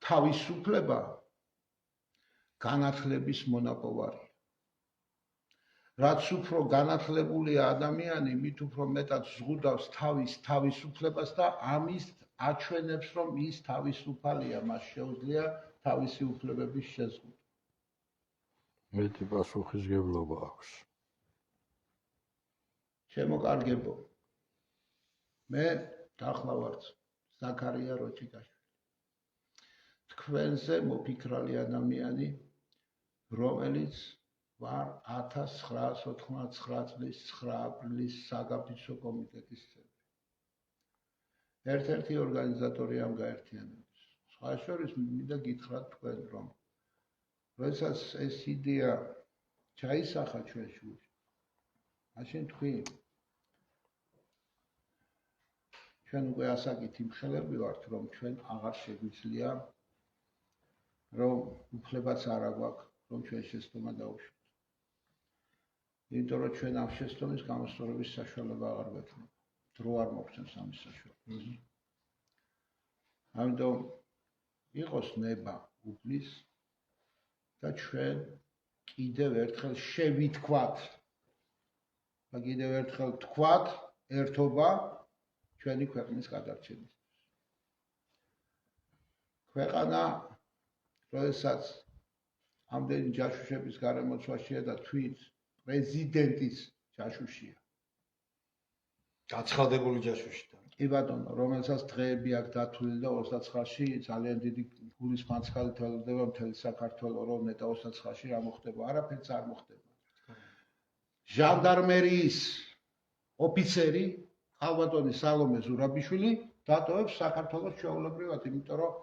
თავისუფლება განათლების მონაპოვარია. რაც უფრო განათლებულია ადამიანი, მით უფრო მეტად ზღუდავს თავის თავისუფლებას და ამის აჩვენებს, რომ ის თავისუფალია, მას შეუძლია თავისი უფლებების შეზღუდვა. მეტი პასუხისგებლობა აქვს. ჩემო კარგებო, მე დახლავართ ზაქარია როჭიკაშვილი. თქვენზე მოფიქრალი ადამიანი, რომელიც ვარ 1999 წლის 9 აპრილის საგაფიცო კომიტეტის წევრი. ერთ-ერთი ორგანიზატორი ამ გაერთიანების. სხვა შორის მინდა გითხრათ თქვენ, რომ როდესაც ეს იდეა ჩაისახა ჩვენ შუაში, მაშინ თქვი ჩვენ უკვე ასაკით იმხელები ვართ, რომ ჩვენ აღარ შეგვიძლია რომ უფლებაც არ აგვაქვს, რომ ჩვენ შეცდომა დავუშვათ. იმიტომ რომ ჩვენ ამ შეცდომის გამოსწორების საშუალება აღარ გვექნება. დრო არ მოგცემს ამის საშუალებას. ამიტომ იყოს ნება უფლის და ჩვენ კიდევ ერთხელ შევითქვათ და კიდევ ერთხელ თქვათ ერთობა ჩვენი ქვეყნის გადარჩენისთვის. ქვეყანა როდესაც ამდენი ჯაშუშების გარემოცვაშია და თვით პრეზიდენტის ჯაშუშია. გაცხადებული ჯაშუშიდან. კი ბატონო, რომელსაც დღეები აქვს დათვლილი და 29-ში ძალიან დიდი გულის მანცხალით ველოდება მთელი საქართველო, რომ ნეტა 29-ში რა მოხდება, არაფერს არ მოხდება. ჟანდარმერიის ოფიცერი ხალბატონი სალომე ზურაბიშვილი დატოვებს საქართველოს ჩვეულებრივად, იმიტომ რომ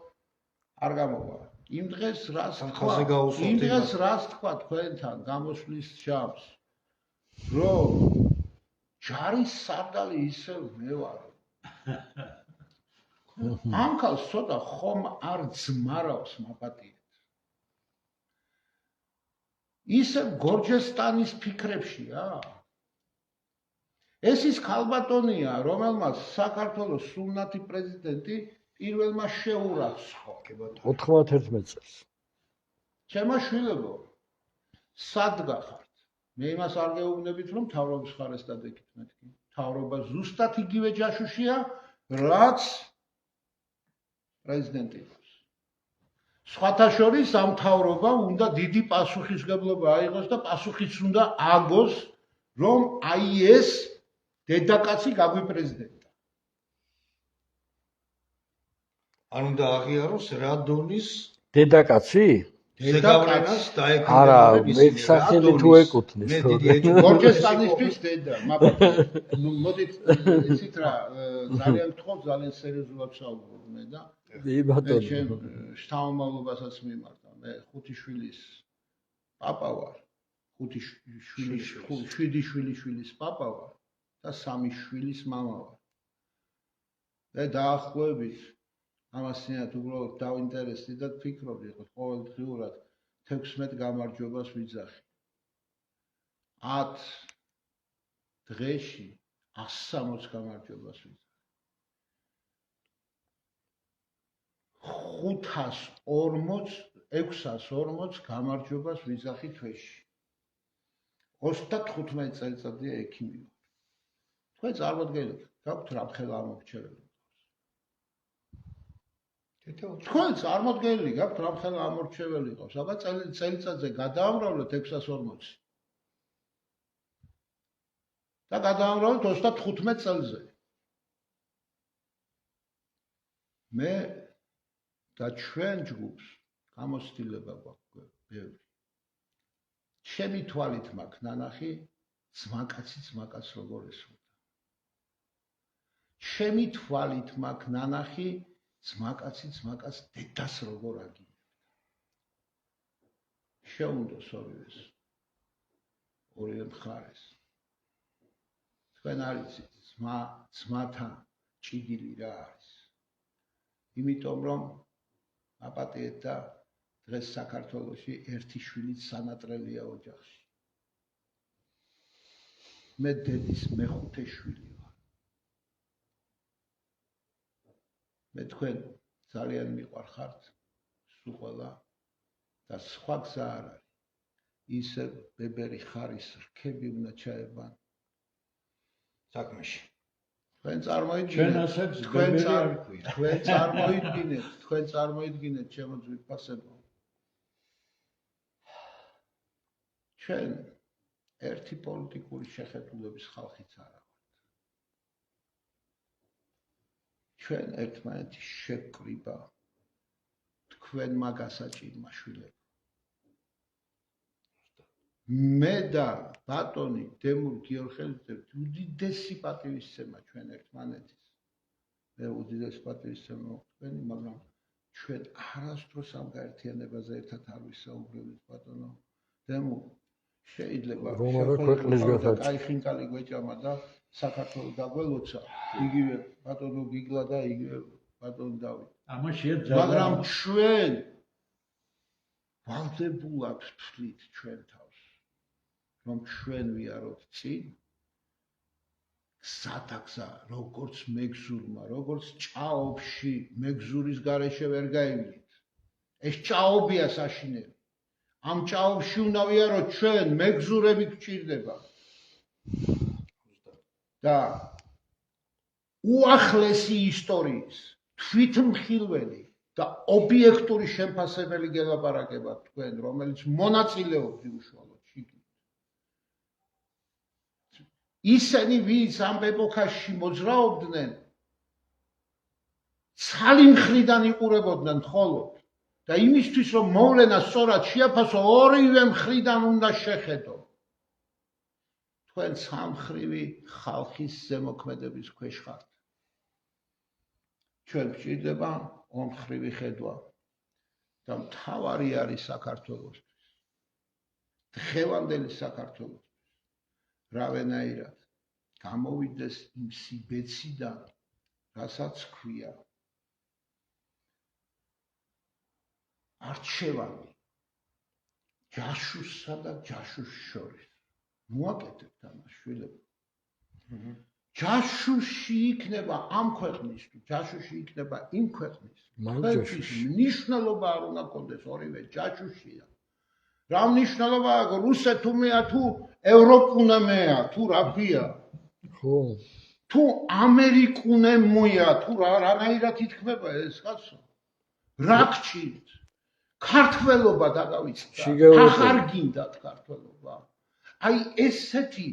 არ გამოვა. იმ დღეს რას თქვა თქვენთან გამოსვლის ჯამს, რომ ჯარის სარდალი ისევ მე ვარ. ამ ქალს ცოტა ხომ არ ძმარავს მაპატიეთ. ისევ გორჯესტანის ფიქრებშია. ეს ის ქალბატონია, რომელმაც საქართველოს სულნათი პრეზიდენტი პირველმა შეურაცხო. 91 წელს. ჩემო შვილებო, სად გახართ? მე იმას არ გეუბნებით, რომ მთავრობის ხარეს დადეკით მეთქი. მთავრობა ზუსტად იგივე ჯაშუშია, რაც პრეზიდენტი იყო. სხვათა შორის ამ მთავრობამ უნდა დიდი პასუხისმგებლობა აიღოს და პასუხიც უნდა აგოს, რომ აი ეს დედაკაცი გაგვიპრეზიდენტა. არ უნდა აღიაროს რა დონის დედაკაცი? ზეგავლენას დაეკავება. არა, მე სახელი თუ ეკუთვნის. გორჯესტანისთვის დედა, მაპატიეთ. ნუ მოდით იცით რა, ძალიან გთხოვთ, ძალიან სერიოზულად ვსაუბრობ მე და ი ბატონო. ჩემ შთამომავლობასაც მიმართა. მე 5 შვილის პაპა ვარ. 7 შვილის პაპა ვარ და 3 შვილის მამა ვარ. და დაახლოებით ამასინათ უბრალოდ დავინტერესდი და ვფიქრობდი, რომ ყოველდღიურად 16 გამარჯვებას ვიძახი. 10 დღეში 160 გამარჯვებას ვიძახი. 640 გამარჯვებას ვიძახი თვეში. 35 წელიწადია ექიმი ვარ. თქვენ წარმოდგენთ, გაქვთ რამხელა ამორჩეველი. თქვენ წარმოდგენილი გაქვთ რამხელა ამორჩეველი ყავს, აბა წელიწადზე გადაამრავლეთ 640 და გადაამრავლეთ 35 წელზე. მე და ჩვენ ჯგუფს გამოცდილება გვაქვს ბევრი. ჩემი თვალით მაქვს ნანახი ძმაკაცს როგორ ესვოდა. ჩემი თვალით მაქვს ნანახი ძმაკაცს დედას როგორ აგინებდა. შეუნდოს ორივეს. ორივე მხარეს. თქვენ არიცით ძმათან ჭიდილი რა არის. იმიტომ რომ აპატიეთ და დღეს საქართველოში ერთი შვილიც სანატრელია ოჯახში. მე დედის მეხუთე შვილი ვარ. მე თქვენ ძალიან მიყვარხართ სულ ყველა და სხვა გზა არ არის. ისე ბებერი ხარის რქები უნდა ჩაებან საქმეში. თქვენ წარმოიდგინეთ ჩემო ძვირფასებო. ჩვენ ერთი პოლიტიკური შეხედულების ხალხიც არა ვართ. ჩვენ ერთმანეთის შევკრიბა თქვენ მაგასაჭირმა შვილებო. მე და ბატონი დემურ გიორხელიძე უდიდესი პატივისცემა ჩვენ ერთმანეთის. მე უდიდესი პატივისცემა ვქენი, მაგრამ ჩვენ არასდროს ამ გაერთიანებაზე ერთად არ ვისაუბრებთ ბატონო. დემო შეიძლება ქვეყნის გასაჭიროა. აი ხინკალი გვეჭამა და საქართველოს დაგველოცა, იგივე ბატონო გიგლა და იგივე ბატონო დავით. ამაშია მაგრამ ჩვენ ვალდებულად ვთვლით ჩვენ თავს, რომ ჩვენ ვიაროთ წინ სათაქსა, როგორც მეგზურმა, როგორც ჭაობში მეგზურის გარეშე ვერ გაივლით. ეს ჭაობია საშინელი. ამ ჭაობში უნდა ვიაროთ ჩვენ, მეგზურები გვჭირდება. და უახლესი ისტორიის თვითმხილველი და ობიექტური შემფასებელი გელაპარაკებათ თქვენ, რომელიც მონაწილეობთ უშუალოდ შიგნით. ისინი, ვინც ამ ეპოქაში მოძრაობდნენ, ცალი მხრიდან იყურებოდნენ მხოლოდ და იმისთვის, რომ მოვლენა სწორად შეაფასო, ორივე მხრიდან უნდა შეხედო. თქვენ სამხრივი ხალხის ზემოქმედების ქვეშ ხართ. ჩვენ გვჭირდება ორმხრივი ხედვა და მთავარი არის საქართველოსთვის, დღევანდელი საქართველოსთვის, რავენაირად გამოვიდეს იმ სიბეციდან, რასაც ქვია არჩევანი ჯაშუსსა და ჯაშუშს შორის. მოაკეთებთ ამას შვილებო. ჯაშუში იქნება ამ ქვეყნის, თუ ჯაშუში იქნება იმ ქვეყნის. ქვეყნის მნიშვნელობა არ უნდა გქონდეს, ორივე ჯაშუშია. რა მნიშვნელობა აქვს რუსეთუმეა თუ ევროპუნემეა, თუ რა ქვია? ხო. თუ ამერიკუნემუია, თუ რანაირად ითქმება ეს კაცო? რა გჭირთ? ქართველობა დაგავიწყდა. ახარ გინდათ ქართველობა. აი ესეთი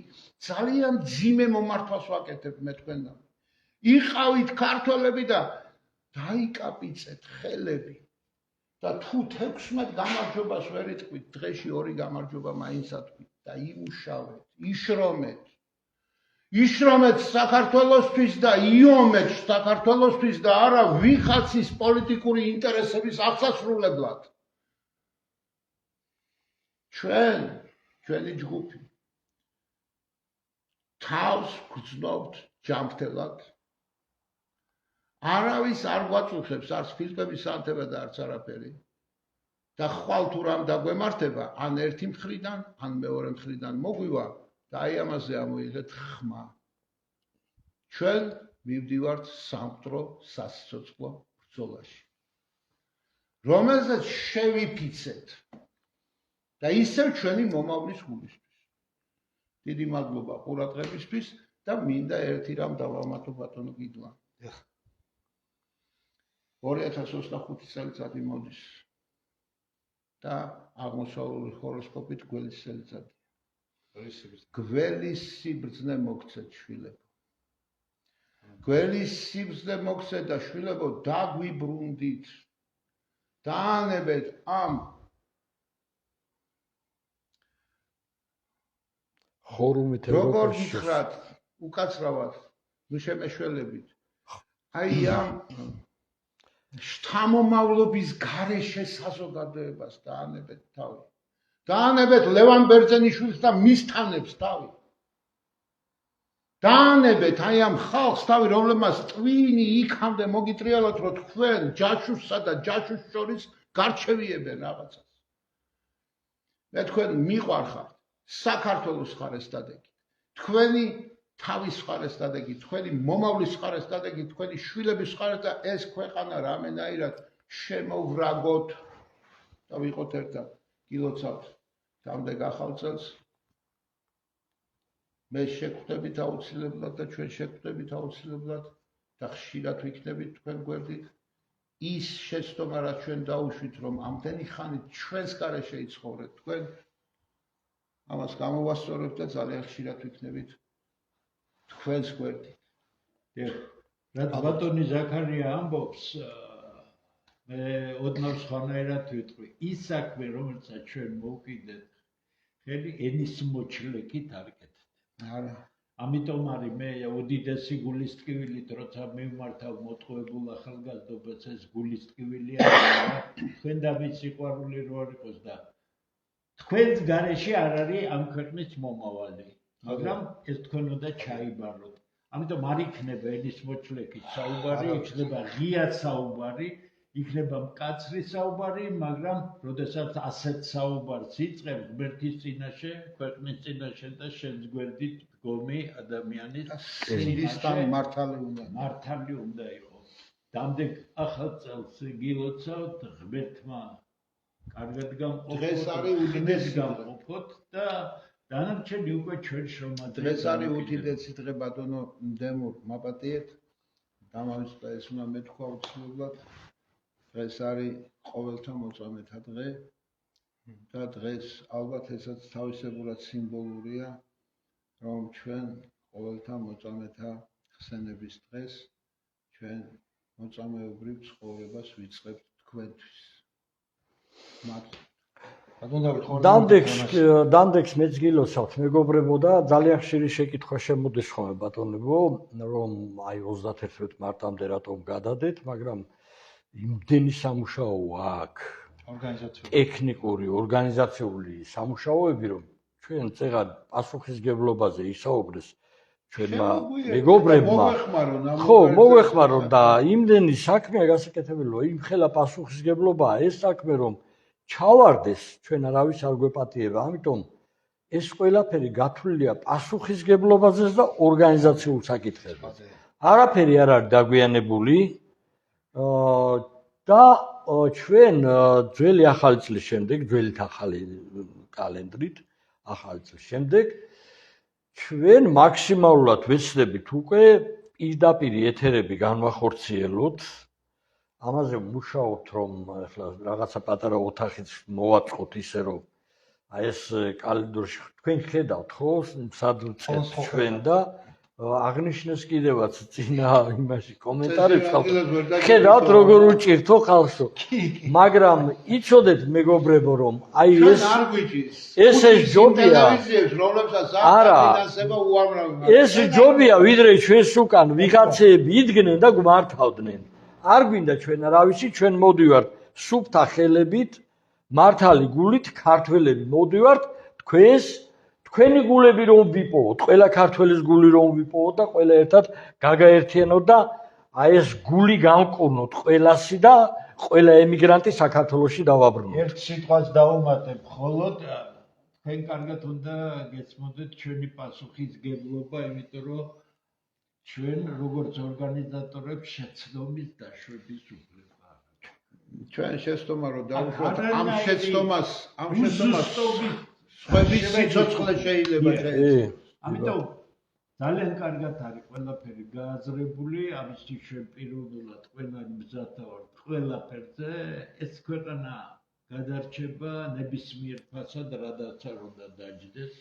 ძალიან ძიმე მომართვას ვაკეთებ მე თქვენთან. იყავით ქართველები და დაიკაპიცეთ ხელები და თუ 16 გამარჯვებას ვერ იტყვით, დღეში 2 გამარჯვება მაინც ატყვით და იმუშავეთ, იშრომეთ. იშრომეთ საქართველოსთვის და იომეთ საქართველოსთვის და არა ვიღაცის პოლიტიკური ინტერესების აღსასრულებლად. ჩვენი ჯგუფი თავს გრძნობთ ჯანმრთელად. არავის არ გვაწუხებს არც ფილტვების ანთება და არც არაფერი. და ხვალ თუ რამ დაგვემართება, ან ერთი მხრიდან, ან მეორე მხრიდან მოგვივა და აი ამაზე ამოიღეთ ხმა. ჩვენ მივდივართ სამკვდრო სასიცოცხლო ბრძოლაში, რომელზეც შევიფიცეთ და ისევ ჩვენი მომავლის გულისთვის. დიდი მადლობა ყურადღებისთვის და მინდა ერთი რამ დავამატო ბატონო გიდლა. 2025 წელიწადი მოდის და აღმოსავლური ჰოროსკოპით გველის წელიწადია. გველის სიბრძნე მოგცეთ შვილებო. გველის სიბრძნე მოგცეთ და შვილებო დაგვიბრუნდით. დაანებეთ ამ ხორუმით როგორ გითხრათ, უკაცრავად, ნუ შემეშველებით. აი ამ შთამომავლობის გარეშე საზოგადოებას დაანებეთ თავი. დაანებეთ ლევან ბერძენიშვილს და მის თანებს თავი. დაანებეთ აი ამ ხალხს თავი, რომლებმაც ტვინი იქამდე მოგიტრიალოთ, რომ თქვენ ჯაშუსსა და ჯაშუშს შორის გარჩევიებენ რაღაცას. მე თქვენ მიყვარხართ. საქართველოს ხარეს დადეკით, თქვენი თავის ხარეს დადეკით, თქვენი მომავლის ხარეს დადეკით, თქვენი შვილების ხარეს და ეს ქვეყანა რამენაირად შემოვრაგოთ და ვიყოთ ერთად. გილოცავთ დამდეგ ახალ წელს. მე შეგხვდებით აუცილებლად და ჩვენ შეგხვდებით აუცილებლად და ხშირად ვიქნებით თქვენ გვერდით. ის შეცდომა, რაც ჩვენ დაუშვით, რომ ამდენი ხანი ჩვენს გარეშე იცხოვრეთ თქვენ, ამას გამოვასწორებთ და ძალიან ხშირად ვიქნებით თქვენს გვერდით. რაც ბატონი ზაქარია ამბობს, მე ოდნავ სხვანაირად ვიტყვი. ის საქმე, რომელსაც ჩვენ მოვყიდეთ ხელი ენის მოჩლეკით არ კეთდება. არა. ამიტომ არის მე უდიდესი გულის ტკივილით როცა მივმართავ მოტყუებულ ახალგაზრდობას ეს გულის ტკივილია თქვენ და მის სიყვარული რო არ იყოს და თქვენს გარეშე არ არის ამ ქვეყნის მომავალი მაგრამ ეს თქვენ უნდა ჩაიბაროთ ამიტომ არ იქნება ენის მოჩლეკით საუბარი იქნება ღია საუბარი იქნება მკაცრი საუბარი მაგრამ როდესაც ასეთ საუბარს იწყებ ღმერთის წინაშე ქვეყნის წინაშე და შენს გვერდით დგომი ადამიანის სინდისთან მართალი უნდა იყოს. Დამდეგ ახალ წელს გილოცავთ ღმერთმა კარგად გამყოფოთ. დღეს არის უდიდესი გამყოფოთ და დანარჩენი უკვე ჩვენ შრომად. დღეს არის უდიდესი დღე ბატონო დემურ მაპატიეთ. დამავიწყდა ეს უნდა მეთქვა უცნობად. დღეს არის ყოველთა მოწამეთა დღე და დღეს ალბათ ესაც თავისებურად სიმბოლურია. რომ ჩვენ ყოველთა მოწამეთა ხსენების დღეს ჩვენ მოწამეობრივ ცხოვრებას ვიწყებთ თქვენთვის. დამდექს მეც გილოცავთ მეგობრებო და ძალიან ხშირი შეკითხვა შემოდის ხოლმე ბატონებო რომ აი 31 მარტამდე რატომ გადადეთ მაგრამ იმდენი სამუშაო აქვს ტექნიკური ორგანიზაციული სამუშაოები რომ ჩვენ წეგან პასუხისგებლობაზე ისაუბრეს ჩვენმა მეგობრებმა ხო მოვეხმაროთ და იმდენი საქმეა გასაკეთებელია იმ ხელა პასუხისგებლობაა ეს საქმე რომ ჩავარდეს ჩვენ არავის არ გვეპატიება ამიტომ ეს ყველაფერი გათვლილია პასუხისგებლობაზე და ორგანიზაციულ საკითხებზე არაფერი არ არის დაგვიანებული და ჩვენ ძველი ახალი წლის შემდეგ ძველით ახალი კალენდრით ახალი წლის შემდეგ ჩვენ მაქსიმალურად ვეცდებით უკვე პირდაპირ ეთერები განვახორციელოთ ამაზე მუშაობთ რომ ახლა რაღაცა პატარა ოთახიც მოვაწყოთ ისე რომ აი ეს კალენდრში თქვენ ხედავთ ხო სად წელს ჩვენ და აღნიშნეს კიდევაც წინა იმაში კომენტარებში ხედავთ როგორ უჭირთო ხალხო მაგრამ იცოდეთ მეგობრებო რომ აი ეს ჯობია არა ეს ჯობია ვიდრე ჩვენს უკან ვიღაცები იდგნენ და გვმართავდნენ არ გვინდა ჩვენ არავისი ჩვენ მოდივართ სუფთა ხელებით მართალი გულით ქართველები მოდივართ თქვენი გულები რომ ვიპოვოთ, ყველა ქართველის გული რომ ვიპოვოთ და ყველა ერთად გაგაერთიანოთ და აი ეს გული გამკურნოთ ყველასი და ყველა ემიგრანტი საქართველოში დავაბრუნოთ. ერთ სიტყვას დავუმატებ, მხოლოდ თქვენ კარგად უნდა გეცმოდეთ ჩვენი პასუხისგებლობა, იმიტომ რომ ჩვენ როგორც ორგანიზატორებს შეცდომის დაშვების უფლება აქვს. ჩვენ შეცდომა რომ დავუშვათ ამ შეცდომას სხვების სიცოცხლე შეიძლება შეიძლება. ამიტომ ძალიან კარგად არის ყველაფერი გააზრებული, ამის ჩვენ პიროვნულად ყველა მზათა ვართ ყველაფერზე. ეს ქვეყანა გადარჩება ნებისმიერ ფასად, რადაც არ უნდა დაჯდეს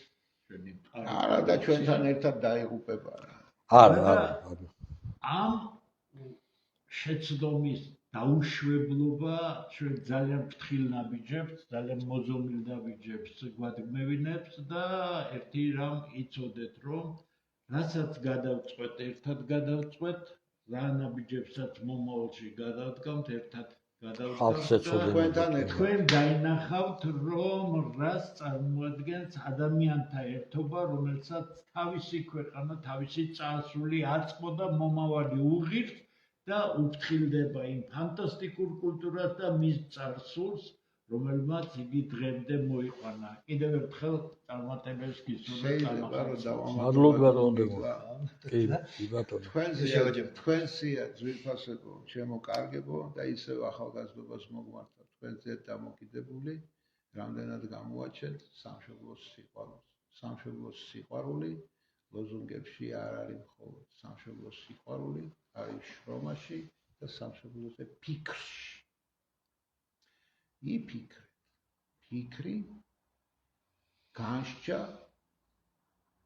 ჩვენი მყარი. არა და ჩვენთან ერთად დაიღუპება რა. არა. ამ შეცდომის დაუშვებლობა ჩვენ ძალიან ფრთხილ ნაბიჯებს, ძალიან მოზომილ ნაბიჯებს გვადგმევინებს და ერთი რამ იცოდეთ, რომ რასაც გადავწყვეტ, ერთად გადავწყვეტ, რა ნაბიჯებსაც მომავალში გადავდგამთ, ერთად გადავდგამთ. თქვენ დაინახავთ, რომ რას წარმოადგენს ადამიანთა ერთობა, რომელსაც თავისი ქვეყანა, თავისი წარსული აწყო და მომავალი უღირს და უფრთხილდება იმ ფანტასტიკურ კულტურას და მის წარსულს, რომელმაც იგი დღემდე მოიყვანა. კიდევ ერთხელ წარმატებებს გისურვებთ. მადლობა ბატონო. კი ბატონო. თქვენსია ძვირფასებო, ჩემო კარგებო და ისევ ახალგაზრდობას მოგმართავთ. თქვენზეა დამოკიდებული, რამდენად გამოაჩენთ სამშობლოს სიყვარულს. სამშობლოს სიყვარული ლოზუნგებში არ არის მხოლოდ სამშობლოს სიყვარული, არის შრომაში და სამშობლოზე ფიქრში. იფიქრეთ, ფიქრი, განსჯა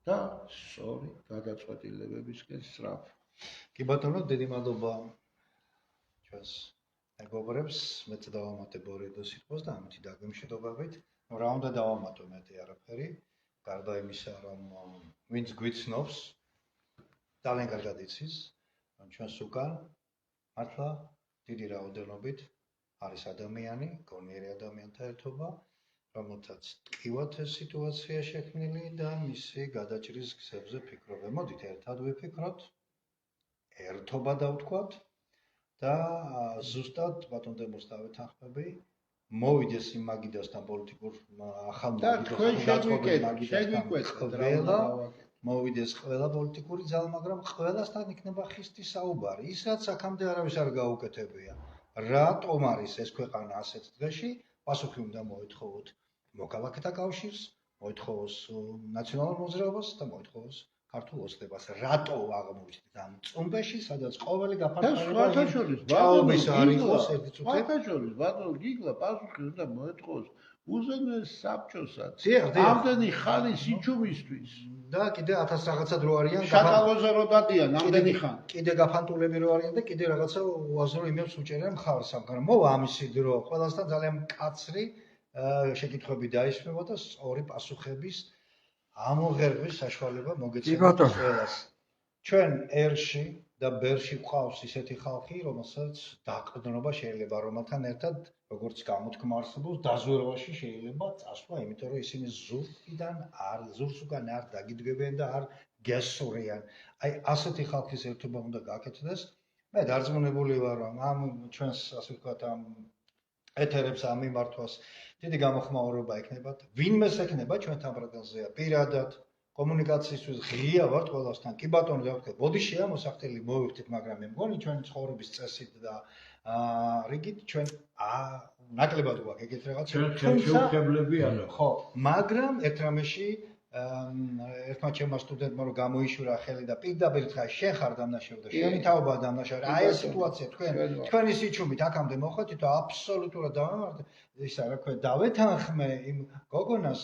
და სწორი გადაწყვეტილებებისკენ სწრაფ. კი ბატონო, დიდი მადლობა ჩვენს მეგობრებს, მეც დავამატებ ორი სიტყვას და ამით დაგვიმშვიდობებით. რა უნდა დავამატო მეტი არაფერი, გარდა იმისა, რომ ვინც გვიცნობს, ძალიან კარგად იცის, რომ ჩვენს უკან მართლა დიდი რაოდენობით არის ადამიანი, გონიერი ადამიანთა ერთობა, რომელთაც ტკივად ეს სიტუაცია შექმნილი და მისი გადაჭრის გზებზე ფიქრობენ. მოდით ერთად ვიფიქროთ, ერთობა დავთქვათ და ზუსტად ბატონ დემოს დავეთანხმები, მოვიდეს იმ მაგიდასთან პოლიტიკურ ახალ მოვიდეს ყველა პოლიტიკური ძალა, მაგრამ ყველასთან იქნება ხისტი საუბარი. ის რაც აქამდე არავის არ გაუკეთებია. რატომ არის ეს ქვეყანა ასეთ დღეში? პასუხი უნდა მოეთხოვოთ მოქალაქეთა კავშირს, მოეთხოვოს ნაციონალურ მოძრაობას და მოეთხოვოს ქართულ ოცნებას. რატო აღმოჩნდით ამ წუმბეში, სადაც ყოველი გაფართოება ჭაობის არ იყოს ერთი წუთი? შორის, ბატონო გიგლა პასუხი უნდა მოეთხოვოს უზენაეს საბჭოსაც. ამდენი ხანი სიჩუმისთვის და კიდე 1000 რაღაცა დრო არიან შაკალოზე რო დადიან ამდენი ხანი. კიდე გაფანტულები რო არიან და კიდე რაღაცა უაზრო იმებს უჭერენ მხარს, მაგრამ მოვა ამისი დრო, ყველასთან ძალიან მკაცრი შეკითხვები დაისმება და სწორი პასუხების ამოღერვის საშუალება მოგეცემთ ყველას. ჩვენ ერში და ბერში გვყავს ისეთი ხალხი, რომელსაც დაყრდნობა შეიძლება, რომელთან ერთად, როგორც გამოთქმა არსებობს, დაზვერვაში შეიძლება წასვლა, იმიტომ რომ ისინი ზურს უკან არ დაგიდგებიან და არ გესურიან. აი, ასეთი ხალხის ერთობა უნდა გაკეთდეს. მე დარწმუნებული ვარ, რომ ამ ჩვენს, ასე ვთქვათ, ამ ეთერებს ამ მიმართვას დიდი გამოხმაურება ექნებათ. ვინმეს ექნება ჩვენთან ბრალდაზეა პირადად კომუნიკაციისთვის ღია ვართ ყველასთან. კი ბატონო დავთქვათ, ბოდიშია მოსახდელი მოვიხდით, მაგრამ მე მგონი ჩვენი ცხოვრების წესით და რიგით ჩვენ ნაკლებად გვაქვს ეგეთ რაღაცა. შეუძლებლები არა. ხო, მაგრამ ერთ რამეში ერთმა ჩემმა სტუდენტმა რომ გამოიშურა ხელი და პირდაპირ თქვა შენ ხარ დამნაშავე და შენი თაობაა დამნაშავე. აი ეს სიტუაცია თქვენი სიჩუმით აქამდე მოხვედით და აბსოლუტურად დავამართე ისა რა ქვია დავეთანხმე იმ გოგონას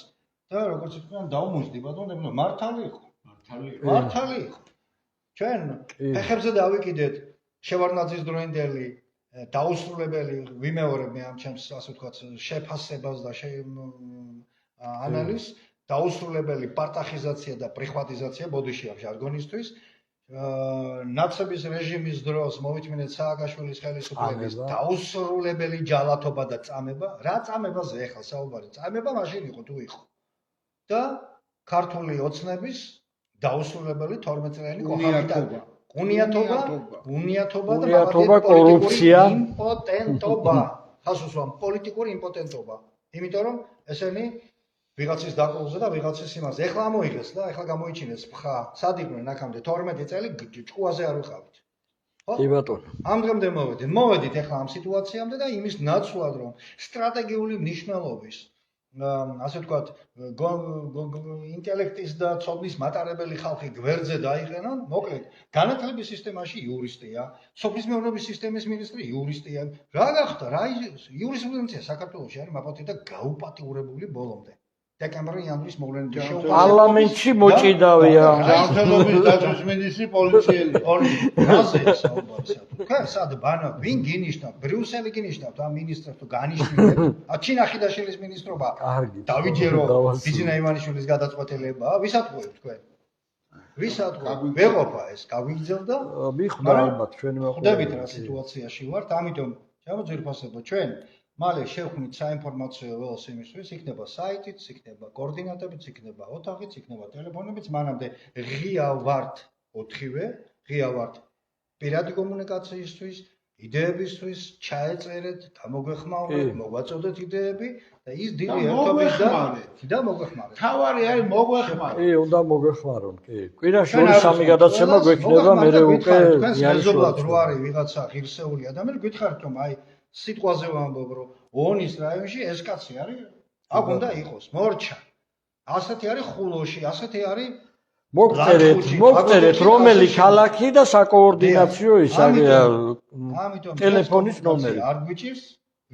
და როგორც თქვენ დაუმოჯდი ბატონო მართალი იყო. ჩვენ ფეხებზე დავიკიდეთ შევარნაძის დროინდელი დაუსრულებელი ვიმეორებ მე ამ ჩემს ასე ვთქვათ შეფასებას და ანალიზს დაუსრულებელი პარტახიზაცია და პრიხვატიზაცია ბოდიში ამ ჟარგონისთვის ნაცების რეჟიმის დროს მოვითმინეთ სააკაშვილის ხელისუფლების დაუსრულებელი ჯალათობა და წამება რა წამებაზე ეხლა საუბარი წამება მაშინ იყო თუ იყო და ქართული ოცნების დაუსრულებელი 12 წლიანი კოჰაბიტაცია უნიათობა და კორუფცია იმპოტენტობა ხასუსვამ პოლიტიკური იმპოტენტობა იმიტომ რომ ესენი ვიღაცის დაკლუზე და ვიღაცის იმაზე. ეხლა ამოიღეს და ეხლა გამოიჩინეს ფხა. სად იყვნენ აქამდე 12 წელი ჭკუაზე არ ვიყავით. ხო? კი ბატონო. ამ დღემდე მოვედით. მოვედით ეხლა ამ სიტუაციამდე და იმის ნაცვლად რომ სტრატეგიული მნიშვნელობის ასე ვთქვათ ინტელექტის და ცოდნის მატარებელი ხალხი გვერდზე დაიყენონ, მოკლედ, განათლების სისტემაში იურისტია, სოფლის მეურნეობის სისტემის მინისტრი იურისტია. რა გახდა? რა იურისპრუდენცია საქართველოში არის მაპატი და გაუპატიურებული ბოლომდე. დეკემბერ-იანვრის მოვლენებში პარლამენტში მოჭიდავია. ჯანმრთელობის დაცვის მინისტრი პოლიციელი. რაზე საუბარია? თქვენ სად ბანა ვინ გინიშნავთ? ბრიუსელი გინიშნავთ ამ მინისტრებს თუ განიშნავთ? ჩინახიდაშვილის მინისტრობა. დავიჯერო ბიძინა ივანიშვილის გადაწყვეტილება. ვისაც ყვევთ თქვენ? ვისაც ვეყოფა ეს გაგვიგზავნა და მიხვდა ალბათ ჩვენი ხვდებით რა სიტუაციაში ვართ, ამიტომ შემოძვირფასებო ჩვენ მალე შევხმით საინფორმაციო ველოს იმისთვის, იქნება საიტიც, იქნება კოორდინატებიც, იქნება ოთახიც, იქნება ტელეფონებიც, მანამდე ღია ვართ 4-ვე, ღია ვართ პირადი კომუნიკაციისთვის, იდეებისთვის, ჩაეწერეთ, გამოგვეხმაურეთ, მოგვაწოდეთ იდეები და ის დიდი ერთობის და მოგვეხმარეთ. თავარი არის მოგვეხმაროთ. კი, უნდა მოგვეხმარონ, კი. კვირაში 2-3 გადაცემა გვექნება, მე უკვე მეზობლად რო არის ვიღაცა ღირსეული ადამიანი, გითხარით რომ აი სიტყვაზე ვამბობ რომ ონის რაიონში ეს კაცი არის აქ უნდა იყოს მორჩა ასეთი არის ხულოში ასეთი არის მოგწერეთ რომელი ქალაქი და საკოორდინაციო ის ტელეფონის ნომერი არ გვიჭირს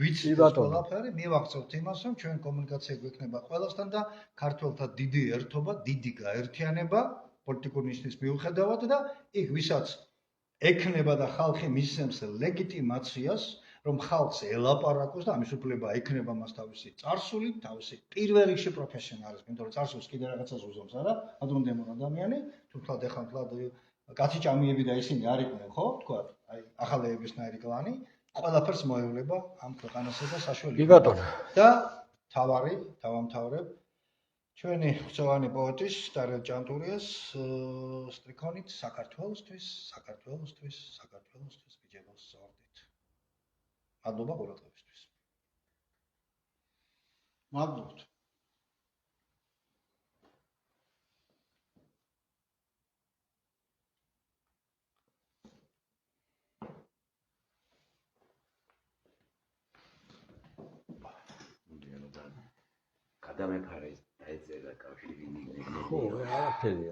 ვიცით ყველაფერი მივახცევთ იმას რომ ჩვენ კომუნიკაცია გვექნება ყველასთან და ქართველთა დიდი ერთობა დიდი გაერთიანება პოლიტიკური ნიშნის მიუხედავად და იქ ვისაც ექნება და ხალხი მისცემს ლეგიტიმაციას რომ ხალხს ელაპარაკოს და ამის უფლება ექნება მას თავისი წარსული, თავისი პირველ რიგში პროფესიონალიზმი, იმიტომ რომ წარსულს კიდე რაღაცას უზომს, არა? ადრონდემონ ადამიანი, თუ ეხლა კაცი ჭამიები და ისინი არ იყვნენ, ხო? თქვა, აი, ახალეებისნაირი კლანი, ყველაფერს მოევლება ამ ქვეყანასა და საშუალებას. კი ბატონო. და დავამთავრებ ჩვენი ხწოვანი პოეტის დარელ ჭანტურიას სტრიქონით საქართველოსთვის ბიჯებოს ზორდით. მადლობა ყურადღებისთვის. მადლობთ. გადამეფარე დაეწერა კავშირი. ხო, არაფერია.